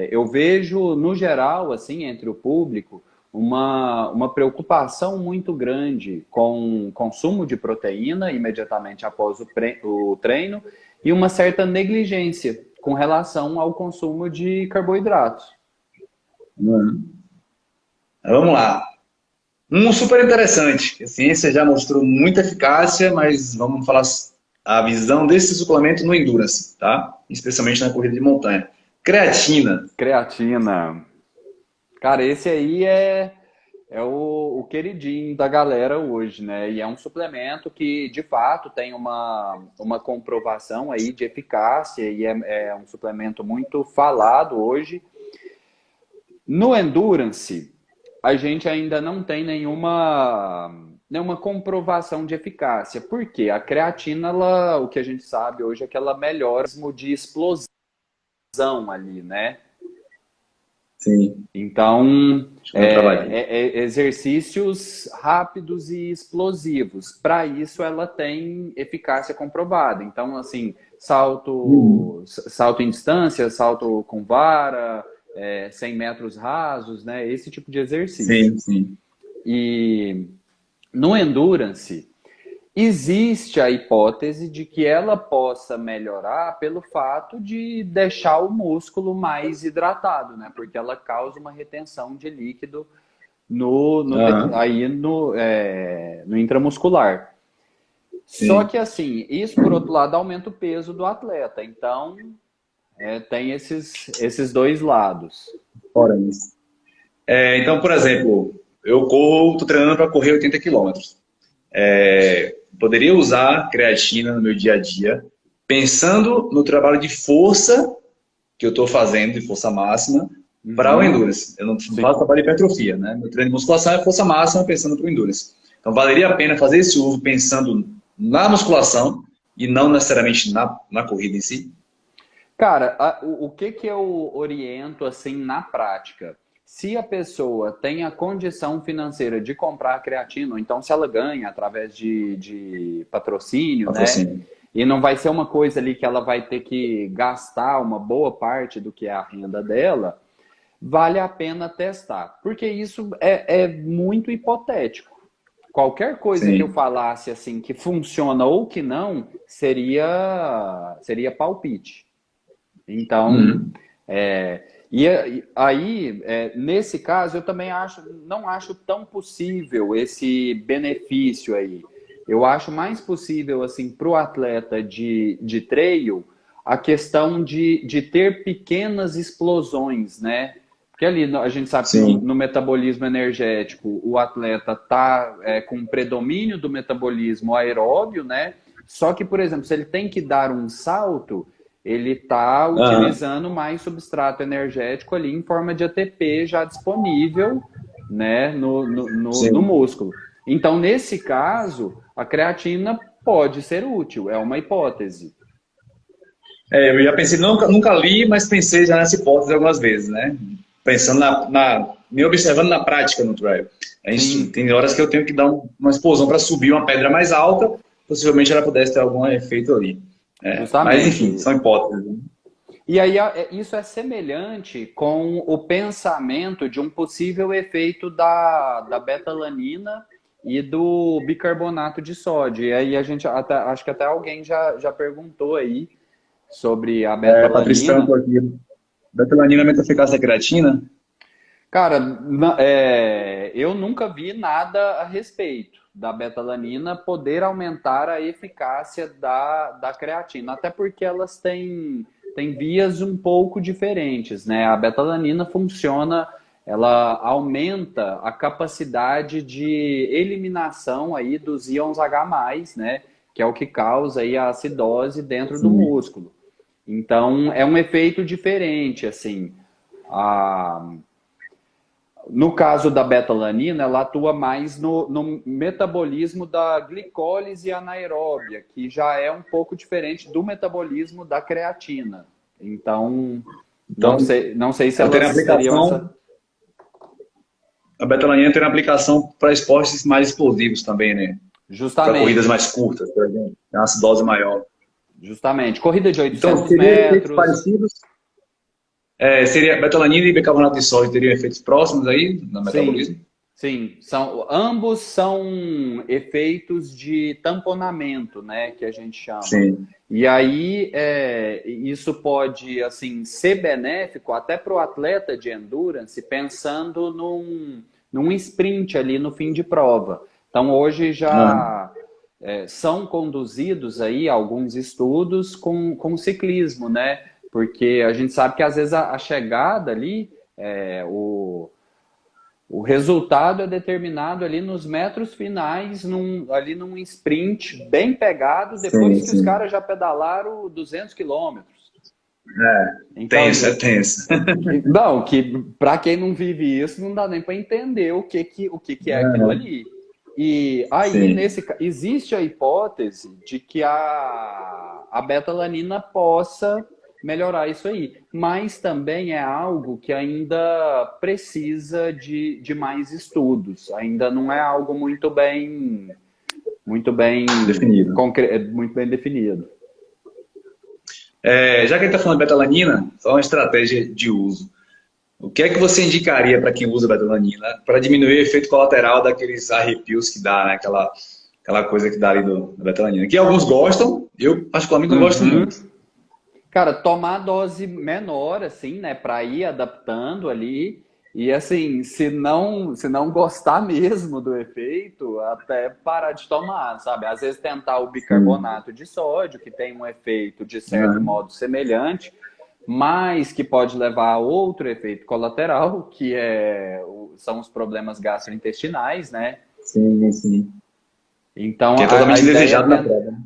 eu vejo, no geral, assim, entre o público, uma preocupação muito grande com o consumo de proteína imediatamente após o treino e uma certa negligência com relação ao consumo de carboidratos. Vamos lá. Um super interessante. A ciência já mostrou muita eficácia, mas vamos falar a visão desse suplemento no Endurance, tá? Especialmente na corrida de montanha. Creatina. Creatina. Cara, esse aí é o queridinho da galera hoje, né? E é um suplemento que, de fato, tem uma comprovação aí de eficácia e é um suplemento muito falado hoje. No Endurance, a gente ainda não tem nenhuma comprovação de eficácia. Por quê? A creatina, o que a gente sabe hoje é que ela melhora o ritmo de explosão ali, né? Sim. Então, exercícios rápidos e explosivos. Para isso, ela tem eficácia comprovada. Então, assim, salto em distância, salto com vara, 100 metros rasos, né? Esse tipo de exercício. Sim, sim. E no Endurance, existe a hipótese de que ela possa melhorar pelo fato de deixar o músculo mais hidratado, né? Porque ela causa uma retenção de líquido no intramuscular. Sim. Só que, assim, isso, por outro lado, aumenta o peso do atleta. Então, tem esses dois lados. Fora isso. Então, por exemplo, eu estou treinando para correr 80 quilômetros. Poderia usar creatina no meu dia a dia, pensando no trabalho de força que eu estou fazendo, de força máxima, para o Endurance. Eu não faço trabalho de hipertrofia, né? Meu treino de musculação é força máxima pensando para o Endurance. Então, valeria a pena fazer esse uso pensando na musculação e não necessariamente na corrida em si? Cara, o que eu oriento assim na prática? Se a pessoa tem a condição financeira de comprar creatina, ou então se ela ganha através de patrocínio, né? E não vai ser uma coisa ali que ela vai ter que gastar uma boa parte do que é a renda dela, vale a pena testar. Porque isso é muito hipotético. Qualquer coisa que eu falasse assim que funciona ou que não, seria palpite. Então, e aí, nesse caso, eu também não acho tão possível esse benefício aí. Eu acho mais possível, assim, para o atleta de trail, a questão de ter pequenas explosões, né? Porque ali a gente sabe que no metabolismo energético, o atleta está com predomínio do metabolismo aeróbio, né? Só que, por exemplo, se ele tem que dar um salto, ele está utilizando mais substrato energético ali em forma de ATP já disponível, né, no músculo. Então, nesse caso, a creatina pode ser útil, é uma hipótese. Eu já pensei, nunca li, mas pensei já nessa hipótese algumas vezes, né? Pensando me observando na prática no trail. Tem horas que eu tenho que dar uma explosão para subir uma pedra mais alta, possivelmente ela pudesse ter algum efeito ali. Mas, enfim, são hipóteses. Né? E aí, isso é semelhante com o pensamento de um possível efeito da betalanina e do bicarbonato de sódio. E aí, acho que até alguém já perguntou aí sobre a betalanina. Patrícia perguntou aqui. betalanina aumenta a eficácia da creatina? Cara, eu nunca vi nada a respeito da betalanina poder aumentar a eficácia da creatina, até porque elas têm vias um pouco diferentes, né? A betalanina funciona, ela aumenta a capacidade de eliminação aí dos íons H+, né? Que é o que causa aí a acidose dentro do Sim. músculo. Então, é um efeito diferente, assim. No caso da betalanina, ela atua mais no metabolismo da glicólise anaeróbia, que já é um pouco diferente do metabolismo da creatina. Então, Então, não sei se ela tem elas teriam aplicação, essa... a betalanina tem aplicação para esportes mais explosivos também, né? Para corridas Justamente, mais curtas, por exemplo. Tem uma acidose maior. justamente. Corrida de Então, 800 seria efeitos metros, parecidos. Seria betalanina e bicarbonato de sódio teriam efeitos próximos aí no metabolismo? sim, sim. Ambos são efeitos de tamponamento, né, que a gente chama. Sim. E aí, isso pode, assim, ser benéfico até para o atleta de endurance, pensando num sprint ali no fim de prova. Então, hoje Ah, já são conduzidos aí alguns estudos com ciclismo, né? Porque a gente sabe que às vezes a chegada ali, o resultado é determinado ali nos metros finais, ali num sprint bem pegado, sim, depois que os sim. caras já pedalaram 200 quilômetros. Então, Tenso, é tenso. não, que para quem não vive isso, não dá nem para entender o que é aquilo ali. E aí, Sim. existe a hipótese de que a betalanina possa melhorar isso aí. Mas também é algo que ainda precisa de mais estudos. Ainda não é algo Definido. muito bem definido. Já que a gente está falando de betalanina, só uma estratégia de uso. O que é que você indicaria para quem usa betalanina para diminuir o efeito colateral daqueles arrepios que dá, né? Aquela coisa que dá ali da betalanina? Que alguns gostam, eu particularmente não gosto Uhum. muito. Cara, tomar dose menor, assim, né, para ir adaptando ali. E assim, se não gostar mesmo do efeito, até parar de tomar, sabe? Às vezes tentar o Sim. bicarbonato de sódio, que tem um efeito de certo Aham. modo semelhante, mas que pode levar a outro efeito colateral, que são os problemas gastrointestinais, né? Sim, sim. Então Que é a totalmente ideia é desejado na prova, né?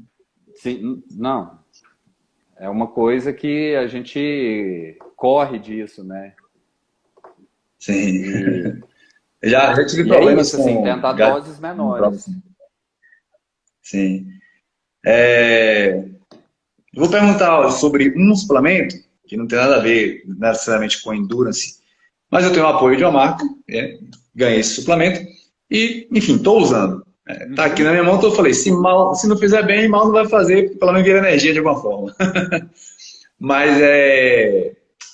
não, é uma coisa que a gente corre disso, né? Sim. E, Já tive e é problemas isso, assim, com tentar gato doses na prova, menores. sim. Sim. É, eu vou perguntar sobre um suplemento que não tem nada a ver necessariamente com endurance, mas eu tenho o apoio de uma marca, ganhei esse suplemento e, enfim, estou usando. Tá aqui na Uhum. minha mão, então eu falei, se não fizer bem, mal não vai fazer, porque pelo menos vira energia de alguma forma. Mas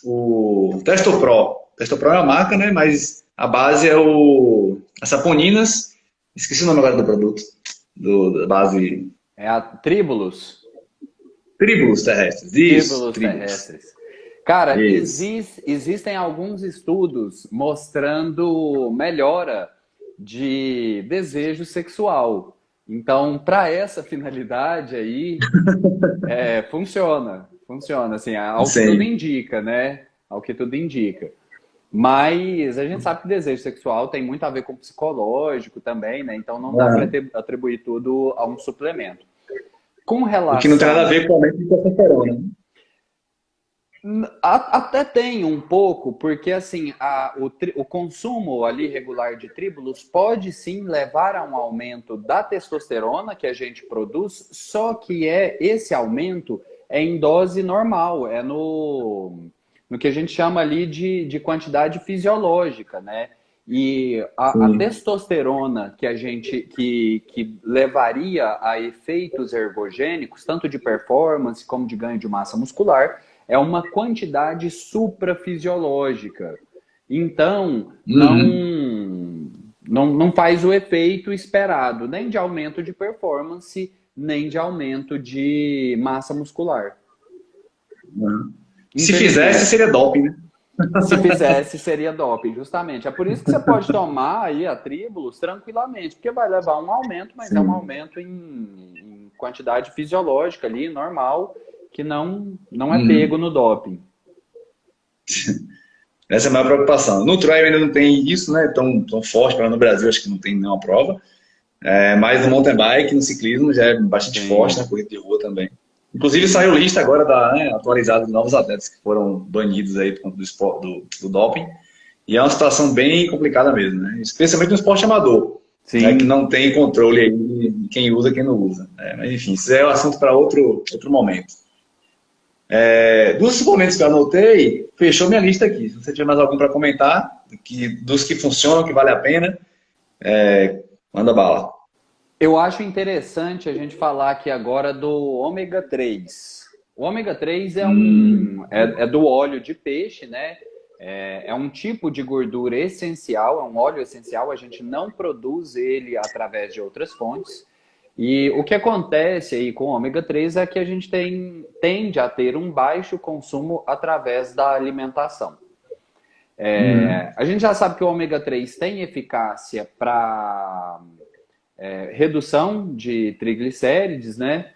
o Testopro. Testopro é uma marca, né? Mas a base é as saponinas. Esqueci o nome agora do produto. Da base É a Tribulus. Tribulus terrestres. Isso, Tribulus Tribulus. terrestres. Cara, Isso. existem alguns estudos mostrando melhora de desejo sexual. Então, para essa finalidade aí, funciona. Funciona, assim, ao que tudo Sim. indica, né? Ao que tudo indica. Mas a gente sabe que desejo sexual tem muito a ver com psicológico também, né? Então não dá para Ah, atribuir tudo a um suplemento. Com o que não tem nada a relação. ver com o aumento de testosterona, né? Até tem um pouco, porque assim, o consumo ali regular de tríbulos pode sim levar a um aumento da testosterona que a gente produz, só que esse aumento é em dose normal, é no que a gente chama ali de quantidade fisiológica, né? E a Sim. testosterona que levaria a efeitos ergogênicos, tanto de performance como de ganho de massa muscular, é uma quantidade suprafisiológica. Então, Uhum. não faz o efeito esperado, nem de aumento de performance, nem de aumento de massa muscular. Uhum. Se fizesse, Infelizmente. seria doping, né? Se fizesse, seria doping, justamente. É por isso que você pode tomar aí a Tribulus tranquilamente, porque vai levar um aumento, mas é um Sim. aumento em quantidade fisiológica ali, normal, que não é Uhum. pego no doping. Essa é a maior preocupação. No trial ainda não tem isso, né? Tão forte para no Brasil, acho que não tem nenhuma prova. Mas no mountain bike, no ciclismo, já é bastante forte, na Sim, corrida de rua também. Inclusive saiu lista agora atualizada de novos atletas que foram banidos aí por conta do doping. E é uma situação bem complicada mesmo, né? Especialmente no esporte amador, né? Que sim. não tem controle aí de quem usa e quem não usa. Mas enfim, isso é um assunto para outro momento. Dos suplementos que eu anotei, fechou minha lista aqui. Se você tiver mais algum para comentar, dos que funcionam, que vale a pena, manda bala. Eu acho interessante a gente falar aqui agora do ômega 3. O ômega 3 é do óleo de peixe, né? É um tipo de gordura essencial, é um óleo essencial, a gente não produz ele através de outras fontes. E o que acontece aí com o ômega 3 é que a gente tende a ter um baixo consumo através da alimentação. A gente já sabe que o ômega 3 tem eficácia para redução de triglicérides, né?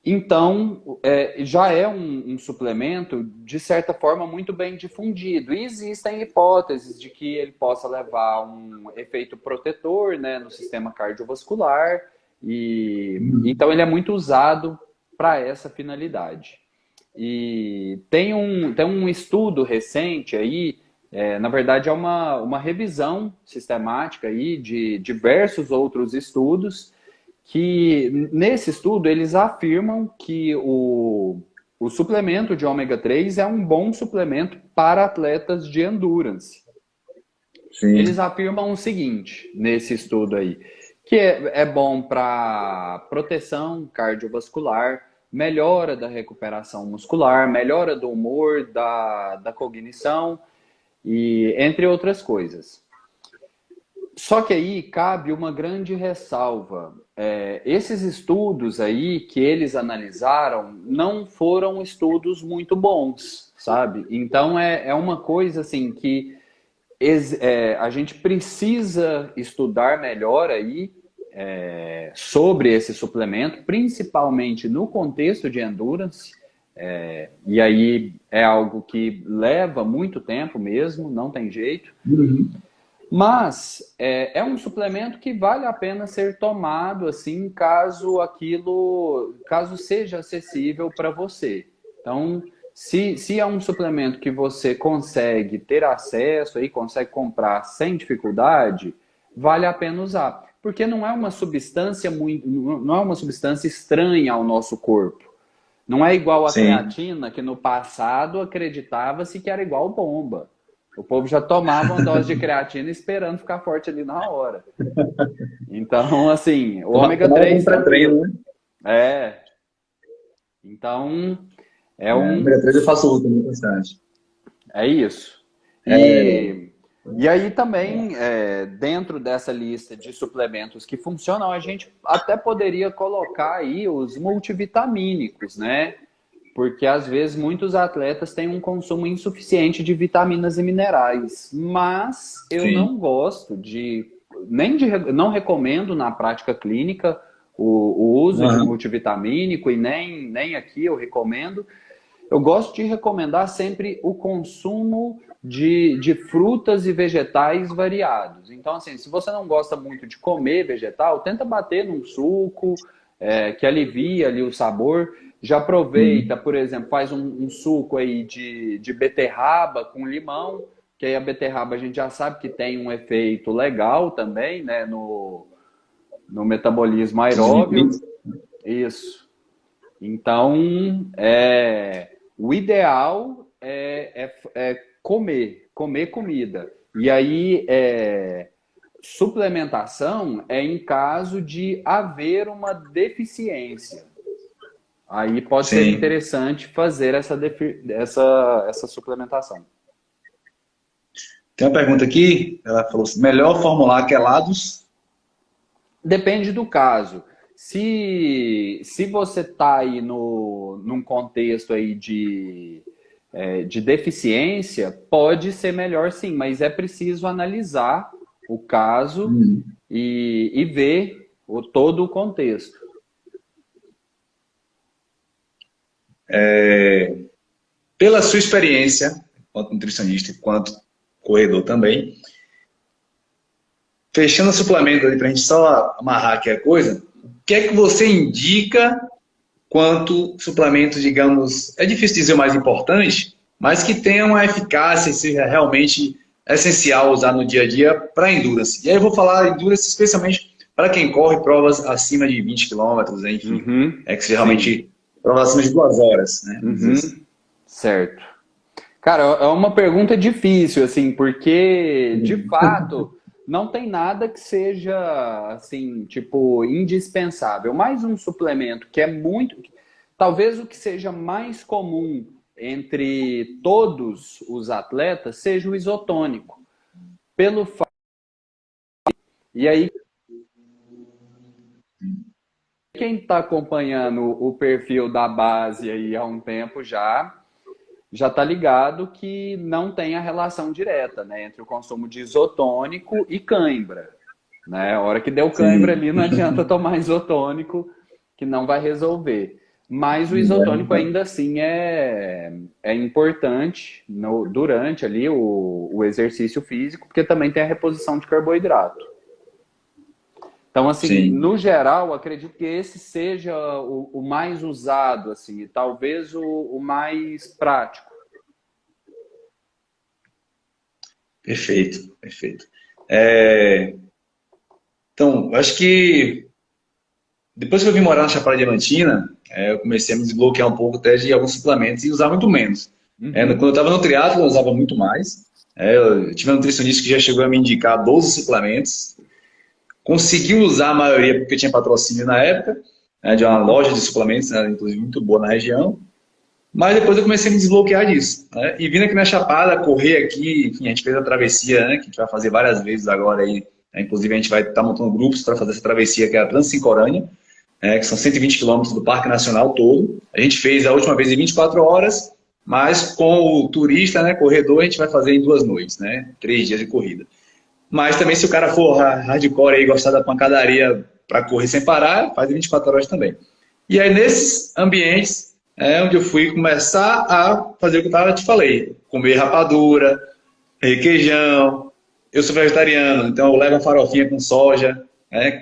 Então, já é um suplemento, de certa forma, muito bem difundido. E existem hipóteses de que ele possa levar um efeito protetor, né, no sistema cardiovascular. Então, ele é muito usado para essa finalidade. E tem um estudo recente aí, na verdade é uma revisão sistemática aí de diversos outros estudos, que nesse estudo eles afirmam que o suplemento de ômega 3 é um bom suplemento para atletas de endurance. Eles Sim. afirmam o seguinte, nesse estudo aí, que é bom para proteção cardiovascular, melhora da recuperação muscular, melhora do humor, da cognição, e entre outras coisas. Só que aí cabe uma grande ressalva. Esses estudos aí que eles analisaram não foram estudos muito bons, sabe? Então é uma coisa assim que a gente precisa estudar melhor aí sobre esse suplemento, principalmente no contexto de endurance. E aí é algo que leva muito tempo mesmo, não tem jeito. Uhum. Mas é um suplemento que vale a pena ser tomado assim, caso seja acessível para você. Então, se é um suplemento que você consegue ter acesso e consegue comprar sem dificuldade, vale a pena usar, porque não é uma substância não é uma substância estranha ao nosso corpo. Não é igual a Sim. creatina, que no passado acreditava-se que era igual bomba. O povo já tomava uma dose de creatina esperando ficar forte ali na hora. Então, assim, o ômega Tomava como 3 pré-treino, tranquilo. né? É. Então, é Ômega 3 eu faço uso também bastante. é isso. É, E aí também, dentro dessa lista de suplementos que funcionam, a gente até poderia colocar aí os multivitamínicos, né? Porque às vezes muitos atletas têm um consumo insuficiente de vitaminas e minerais, mas eu sim. não gosto não recomendo na prática clínica o uso de Aham. multivitamínico e nem aqui eu recomendo. Eu gosto de recomendar sempre o consumo de frutas e vegetais variados. Então, assim, se você não gosta muito de comer vegetal, tenta bater num suco, que alivia ali o sabor. Já aproveita, Sim. por exemplo, faz um suco aí de beterraba com limão, que aí a beterraba a gente já sabe que tem um efeito legal também, né, no metabolismo aeróbio. Isso. Então, o ideal é comer comida. E aí, suplementação é em caso de haver uma deficiência. Aí pode ser Sim. interessante fazer essa suplementação. Tem uma pergunta aqui, ela falou assim, melhor formular quelados? Depende do caso. Se você está aí num contexto aí de deficiência, pode ser melhor sim, mas é preciso analisar o caso e ver todo o contexto. Pela sua experiência, quanto nutricionista e quanto corredor também, fechando o suplemento ali para a gente só amarrar aqui a coisa, o que é que você indica quanto suplementos, digamos, é difícil dizer o mais importante, mas que tenham uma eficácia e seja realmente essencial usar no dia a dia para endurance. E aí eu vou falar endurance especialmente para quem corre provas acima de 20 quilômetros, enfim, que seja realmente provas acima de 2 horas, né? Certo. Cara, é uma pergunta difícil, assim, porque, de fato, não tem nada que seja, assim, tipo, indispensável. Mais um suplemento que é muito... Talvez o que seja mais comum entre todos os atletas seja o isotônico. Pelo fato... E aí, quem está acompanhando o perfil da base aí há um tempo já está ligado que não tem a relação direta, né, entre o consumo de isotônico e cãibra. Né? A hora que deu cãibra ali, não adianta tomar isotônico, que não vai resolver. Mas o isotônico ainda assim é importante durante ali o exercício físico, porque também tem a reposição de carboidrato. Então, assim, no geral, acredito que esse seja o mais usado, assim, e talvez o mais prático. Perfeito, perfeito. Então, eu acho que depois que eu vim morar na Chapada Diamantina, eu comecei a me desbloquear um pouco até de alguns suplementos e usar muito menos. Quando eu estava no triatlo, eu usava muito mais. Eu tive um nutricionista que já chegou a me indicar 12 suplementos. Consegui usar a maioria porque eu tinha patrocínio na época, de uma loja de suplementos, inclusive muito boa na região. Mas depois eu comecei a me desbloquear disso. Né? E vindo aqui na Chapada, correr aqui, enfim, a gente fez a travessia, né, que a gente vai fazer várias vezes agora aí. Inclusive a gente vai estar montando grupos para fazer essa travessia, que é a Transincorânea, que são 120 quilômetros do Parque Nacional todo. A gente fez a última vez em 24 horas, mas com o turista, né, corredor, a gente vai fazer em 2 noites, né, 3 dias de corrida. Mas também, se o cara for hardcore e gostar da pancadaria para correr sem parar, faz em 24 horas também. E aí, nesses ambientes, onde eu fui começar a fazer o que eu te falei. Comer rapadura, requeijão. Eu sou vegetariano, então eu levo uma farofinha com soja,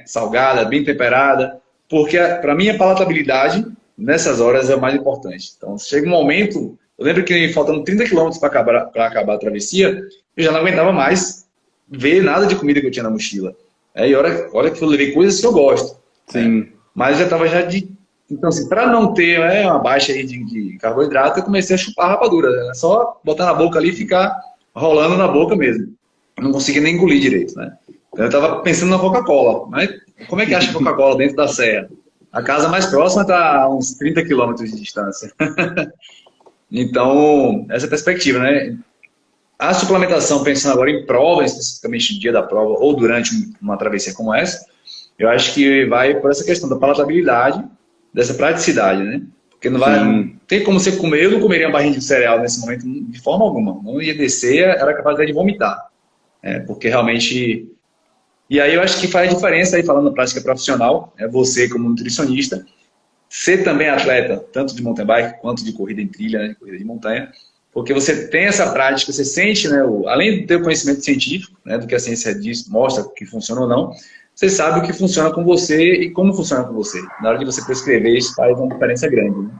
salgada, bem temperada, porque para mim a palatabilidade, nessas horas, é o mais importante. Então, chega um momento, eu lembro que faltando 30 quilômetros para acabar a travessia, eu já não aguentava mais ver nada de comida que eu tinha na mochila. E hora que eu levei coisas que eu gosto. Sim. Mas eu já estava Então, assim, para não ter uma baixa aí de carboidrato, eu comecei a chupar a rapadura. Né? Só botar na boca ali e ficar rolando na boca mesmo. Eu não conseguia nem engolir direito, né? Eu estava pensando na Coca-Cola. Mas como é que acha Coca-Cola dentro da serra? A casa mais próxima está a uns 30 quilômetros de distância. Então, essa perspectiva, né? A suplementação, pensando agora em prova, especificamente no dia da prova ou durante uma travessia como essa, eu acho que vai por essa questão da palatabilidade, dessa praticidade, né? Porque não tem como você comer, eu não comeria uma barrinha de cereal nesse momento de forma alguma. Não ia descer, era capaz de vomitar. Porque realmente... E aí eu acho que faz a diferença, aí falando na prática profissional, você como nutricionista, ser também atleta, tanto de mountain bike quanto de corrida em trilha, né, de corrida de montanha, porque você tem essa prática, você sente, né, além de ter o conhecimento científico, né, do que a ciência diz, mostra que funciona ou não, você sabe o que funciona com você e como funciona com você. Na hora de você prescrever, isso faz uma diferença grande. Né?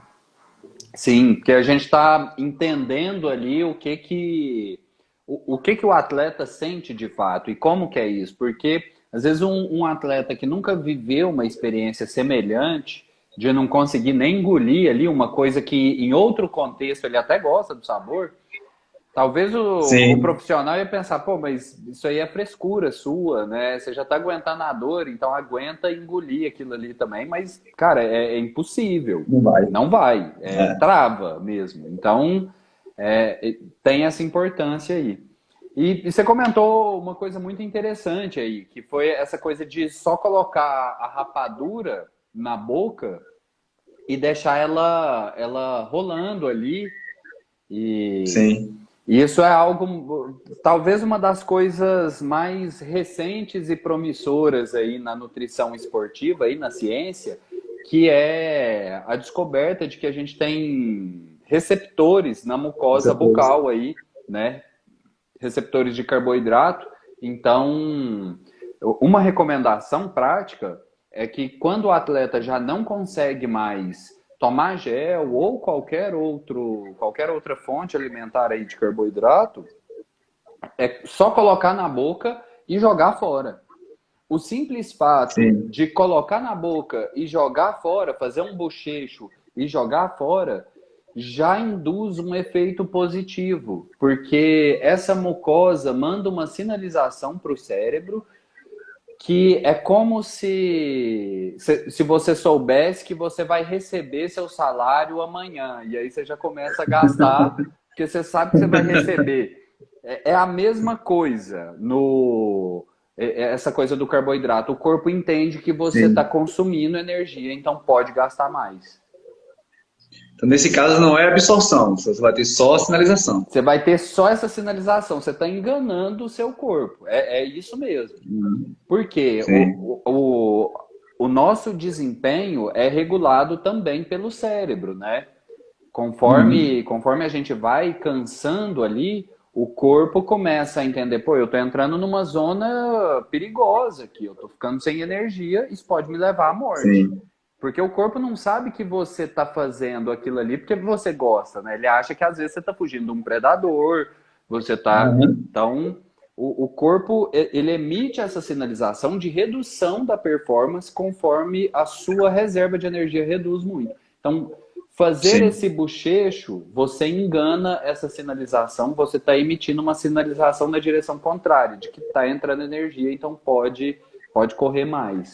Sim, porque a gente está entendendo ali o que o atleta sente de fato e como que é isso. Porque, às vezes, um atleta que nunca viveu uma experiência semelhante, de não conseguir nem engolir ali uma coisa que, em outro contexto, ele até gosta do sabor, talvez o profissional ia pensar, pô, mas isso aí é frescura sua, né? Você já tá aguentando a dor, então aguenta engolir aquilo ali também, mas, cara, é impossível. Não vai. Não vai. Trava mesmo. Então, tem essa importância aí. E você comentou uma coisa muito interessante aí, que foi essa coisa de só colocar a rapadura na boca e deixar ela rolando ali Sim. E isso é algo, talvez uma das coisas mais recentes e promissoras aí na nutrição esportiva, aí na ciência, que é a descoberta de que a gente tem receptores na mucosa bucal aí, né? Receptores de carboidrato. Então, uma recomendação prática é que quando o atleta já não consegue mais tomar gel ou qualquer outra fonte alimentar aí de carboidrato, é só colocar na boca e jogar fora. O simples fato de colocar na boca e jogar fora, fazer um bochecho e jogar fora, já induz um efeito positivo, porque essa mucosa manda uma sinalização para o cérebro que é como se você soubesse que você vai receber seu salário amanhã, e aí você já começa a gastar, porque você sabe que você vai receber. É a mesma coisa essa coisa do carboidrato. O corpo entende que você está consumindo energia, então pode gastar mais. Então, nesse caso, não é absorção, você vai ter só sinalização. Você vai ter só essa sinalização, você está enganando o seu corpo. É isso mesmo. Porque o nosso desempenho é regulado também pelo cérebro, né? Conforme a gente vai cansando ali, o corpo começa a entender, pô, eu tô entrando numa zona perigosa aqui, eu tô ficando sem energia, isso pode me levar à morte. Sim. Porque o corpo não sabe que você tá fazendo aquilo ali porque você gosta, né? Ele acha que às vezes você tá fugindo de um predador, você tá... Então, o corpo, ele emite essa sinalização de redução da performance conforme a sua reserva de energia reduz muito. Então, fazer esse bochecho, você engana essa sinalização, você está emitindo uma sinalização na direção contrária, de que está entrando energia, então pode correr mais.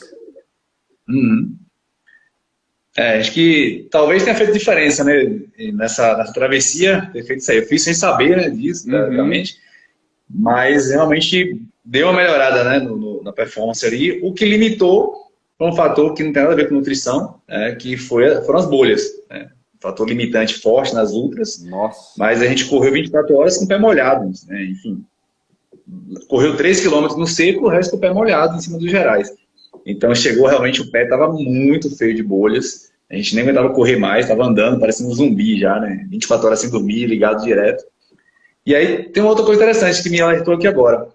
Acho que talvez tenha feito diferença, né? Nessa travessia, ter feito isso aí. Eu fiz sem saber, né, disso, realmente, mas realmente deu uma melhorada, né, na performance ali. O que limitou foi um fator que não tem nada a ver com nutrição, que foram as bolhas. Um fator limitante forte nas ultras. Nossa. Mas a gente correu 24 horas com o pé molhado, né? Enfim. Correu 3 km no seco, o resto com o pé molhado em cima dos gerais. Então chegou realmente, o pé estava muito feio de bolhas. A gente nem aguentava correr mais, estava andando, parecendo um zumbi já, né? 24 horas sem dormir, ligado direto. E aí tem uma outra coisa interessante que me alertou aqui agora.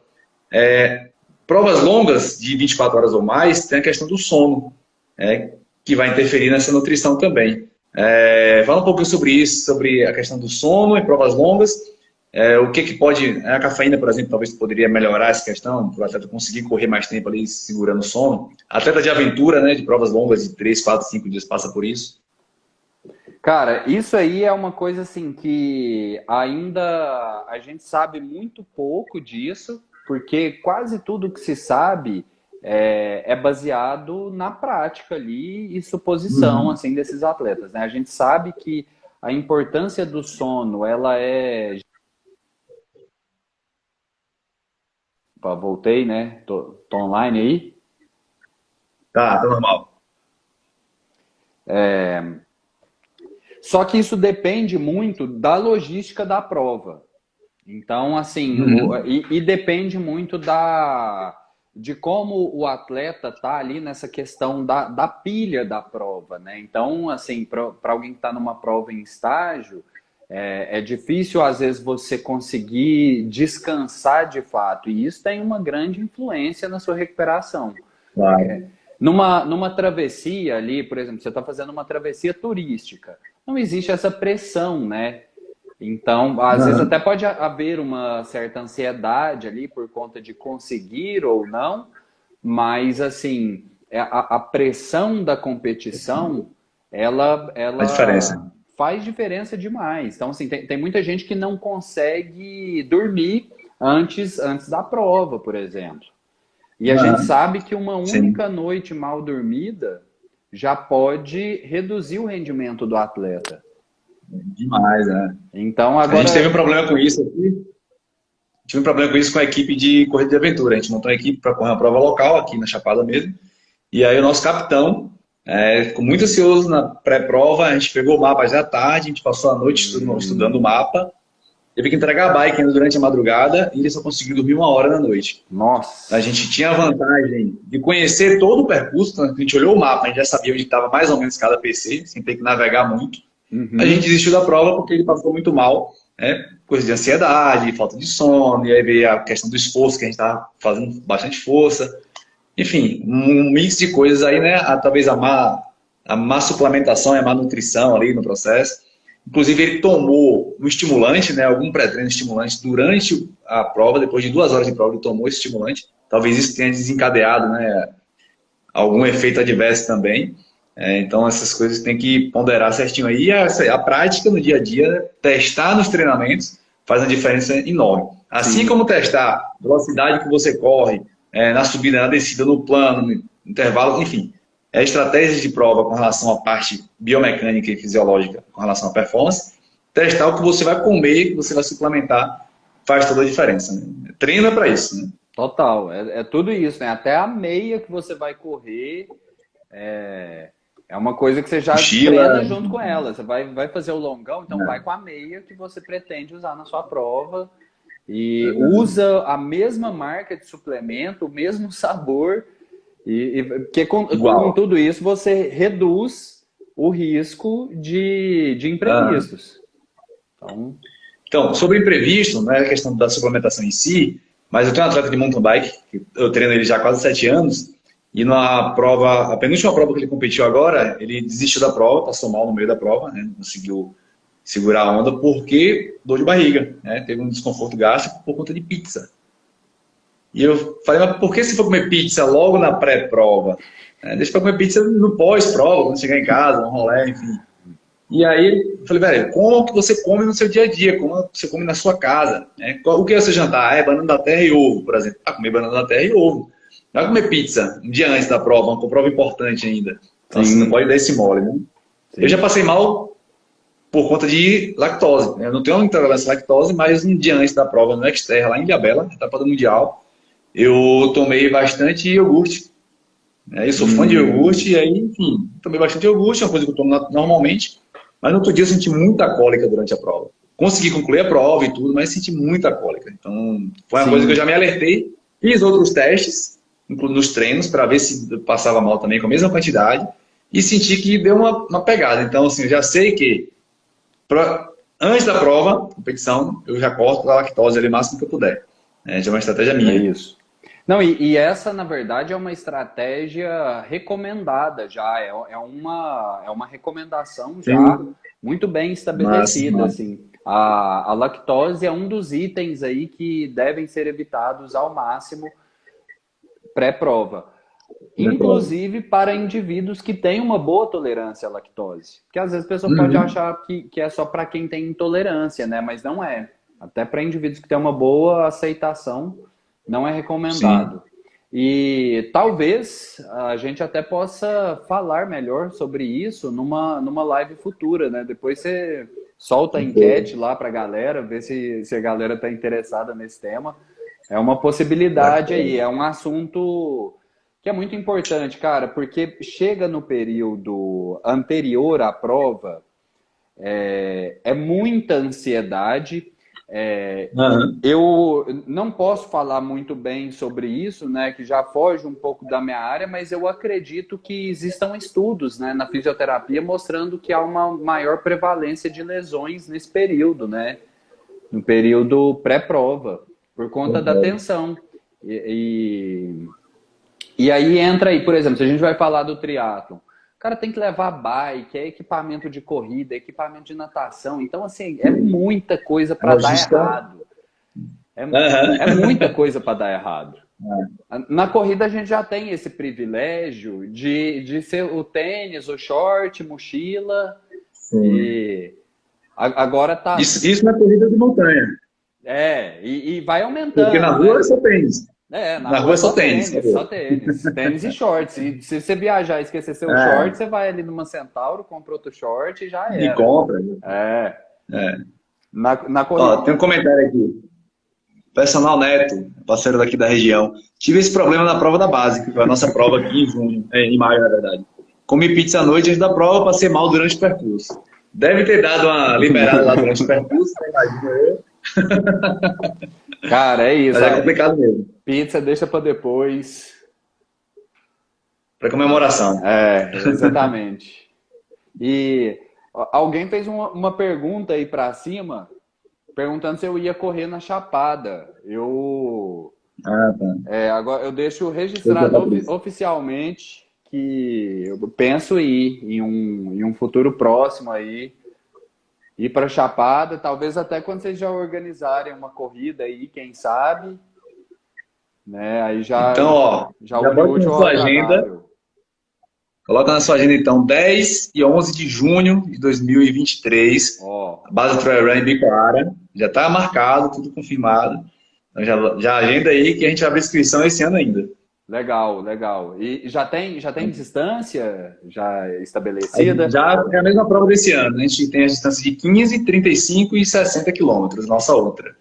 Provas longas de 24 horas ou mais, tem a questão do sono, que vai interferir nessa nutrição também. Fala um pouco sobre isso, sobre a questão do sono em provas longas. O que pode... A cafeína, por exemplo, talvez poderia melhorar essa questão, para o atleta conseguir correr mais tempo ali segurando o sono. Atleta de aventura, né, de provas longas de 3, 4, 5 dias passa por isso. Cara, isso aí é uma coisa assim que ainda a gente sabe muito pouco disso, porque quase tudo que se sabe é baseado na prática ali e suposição assim desses atletas, né? A gente sabe que a importância do sono, ela é... Voltei, né? Tô online aí? Tá normal. Só que isso depende muito da logística da prova. Então, assim, e depende muito de como o atleta tá ali nessa questão da pilha da prova, né? Então, assim, para alguém que está numa prova em estágio, é difícil, às vezes, você conseguir descansar de fato. E isso tem uma grande influência na sua recuperação. Claro. Numa travessia ali, por exemplo, você está fazendo uma travessia turística. Não existe essa pressão, né? Então, às vezes até pode haver uma certa ansiedade ali por conta de conseguir ou não, mas, assim, a pressão da competição, ela faz diferença demais. Então, assim, tem muita gente que não consegue dormir antes da prova, por exemplo. E a gente sabe que uma única noite mal dormida já pode reduzir o rendimento do atleta. Demais, né? Então, agora... A gente teve um problema com isso aqui. Tive um problema com isso com a equipe de corrida de aventura. A gente montou uma equipe para correr uma prova local aqui na Chapada mesmo. E aí o nosso capitão, Ficou muito ansioso na pré-prova, a gente pegou o mapa já à tarde, a gente passou a noite estudando o mapa, teve que entregar a bike ainda durante a madrugada e ele só conseguiu dormir 1 hora da noite. Nossa! A gente tinha a vantagem de conhecer todo o percurso, a gente olhou o mapa, a gente já sabia onde estava mais ou menos cada PC, sem ter que navegar muito. A gente desistiu da prova porque ele passou muito mal, coisa de ansiedade, falta de sono, e aí veio a questão do esforço, que a gente estava fazendo bastante força. Enfim, um mix de coisas aí, né? Talvez a má suplementação e a má nutrição ali no processo. Inclusive, ele tomou um estimulante, né? Algum pré-treino estimulante durante a prova, depois de 2 horas de prova, ele tomou esse estimulante. Talvez isso tenha desencadeado, né? Algum efeito adverso também. Então, essas coisas tem que ponderar certinho aí. A prática no dia a dia, testar nos treinamentos, faz uma diferença enorme. Assim como testar a velocidade que você corre, na subida, na descida, no plano, no intervalo, enfim. Estratégias de prova com relação à parte biomecânica e fisiológica, com relação à performance. Testar o que você vai comer, que você vai suplementar, faz toda a diferença. Né? Treina para isso. Né? Total, é tudo isso, né? Até a meia que você vai correr é uma coisa que você já treina junto com ela. Você vai fazer o longão, então vai com a meia que você pretende usar na sua prova. E usa a mesma marca de suplemento, o mesmo sabor, porque com tudo isso você reduz o risco de imprevistos. Então, sobre imprevisto, não é a questão da suplementação em si, mas eu tenho um atleta de mountain bike, que eu treino ele já há quase 7 anos, e a penúltima prova que ele competiu agora, ele desistiu da prova, passou mal no meio da prova, né? Não conseguiu segurar a onda porque dor de barriga, né? Teve um desconforto gástrico por conta de pizza. E eu falei, mas por que você for comer pizza logo na pré-prova? Deixa pra comer pizza no pós-prova, quando chegar em casa, um rolê, enfim. E aí eu falei, velho, como que você come no seu dia a dia? Como você come na sua casa? O que é você jantar? Banana da terra e ovo, por exemplo. Comer banana da terra e ovo. Não vai comer pizza um dia antes da prova, uma prova importante ainda. Então você não pode dar esse mole, né? Sim. Eu já passei mal por conta de lactose. Eu não tenho intolerância à lactose, mas um dia antes da prova no Xterra, lá em Ilhabela, etapa do Mundial, eu tomei bastante iogurte. Eu sou fã de iogurte, e aí, enfim, tomei bastante iogurte, é uma coisa que eu tomo normalmente, mas no outro dia eu senti muita cólica durante a prova. Consegui concluir a prova e tudo, mas senti muita cólica. Então, foi uma coisa que eu já me alertei. Fiz outros testes, incluindo nos treinos, para ver se passava mal também com a mesma quantidade, e senti que deu uma pegada. Então, assim, eu já sei que antes da prova, competição, eu já corto a lactose ali o máximo que eu puder. Já é uma estratégia minha. É isso. Não, e essa, na verdade, é uma estratégia recomendada já. É uma recomendação já muito bem estabelecida. Assim. A lactose é um dos itens aí que devem ser evitados ao máximo pré-prova. Inclusive para indivíduos que têm uma boa tolerância à lactose. Porque às vezes a pessoa pode achar que é só para quem tem intolerância, né? Mas não é. Até para indivíduos que têm uma boa aceitação, não é recomendado. Sim. E talvez a gente até possa falar melhor sobre isso numa live futura, né? Depois você solta a enquete lá para a galera, ver se a galera está interessada nesse tema. É uma possibilidade aí, é um assunto que é muito importante, cara, porque chega no período anterior à prova, é muita ansiedade. Eu não posso falar muito bem sobre isso, né, que já foge um pouco da minha área, mas eu acredito que existam estudos, né, na fisioterapia mostrando que há uma maior prevalência de lesões nesse período, né, no período pré-prova, por conta da tensão. E aí entra aí, por exemplo, se a gente vai falar do triatlon, o cara tem que levar bike, equipamento de corrida, equipamento de natação. Então, assim, é muita coisa para dar errado. É muita coisa para dar errado. Na corrida a gente já tem esse privilégio de ser o tênis, o short, mochila. E agora tá... Isso na corrida de montanha. E vai aumentando. Porque na rua é só tênis. Na rua é só tênis. Só tênis. Tênis e shorts. E se você viajar e esquecer seu short, você vai ali numa Centauro, compra outro short e já era. E compra. Na corrida. Tem um comentário aqui. Personal Neto, parceiro daqui da região. Tive esse problema na prova da base, que foi a nossa prova aqui em junho, em maio, na verdade. comi pizza à noite antes da prova, passei mal durante o percurso. Deve ter dado uma liberada lá durante o percurso, né? Imagino eu. Cara, é isso. Mas é complicado mesmo. Pizza deixa para depois. Para comemoração. Exatamente. E alguém fez uma pergunta aí para cima, perguntando se eu ia correr na Chapada. Agora eu deixo registrado oficialmente que eu penso em um futuro próximo aí, ir para Chapada, talvez até quando vocês já organizarem uma corrida aí, quem sabe, né? Aí Então, já bota na sua agenda. Coloca na sua agenda, então, 10 e 11 de junho de 2023, a base Trail Run em Bicoara. Já está marcado, tudo confirmado. Então, já agenda aí que a gente vai abrir inscrição esse ano ainda. Legal, legal. E já tem distância já estabelecida? Já é a mesma prova desse ano. A gente tem a distância de 15, 35 e 60 quilômetros, nossa outra.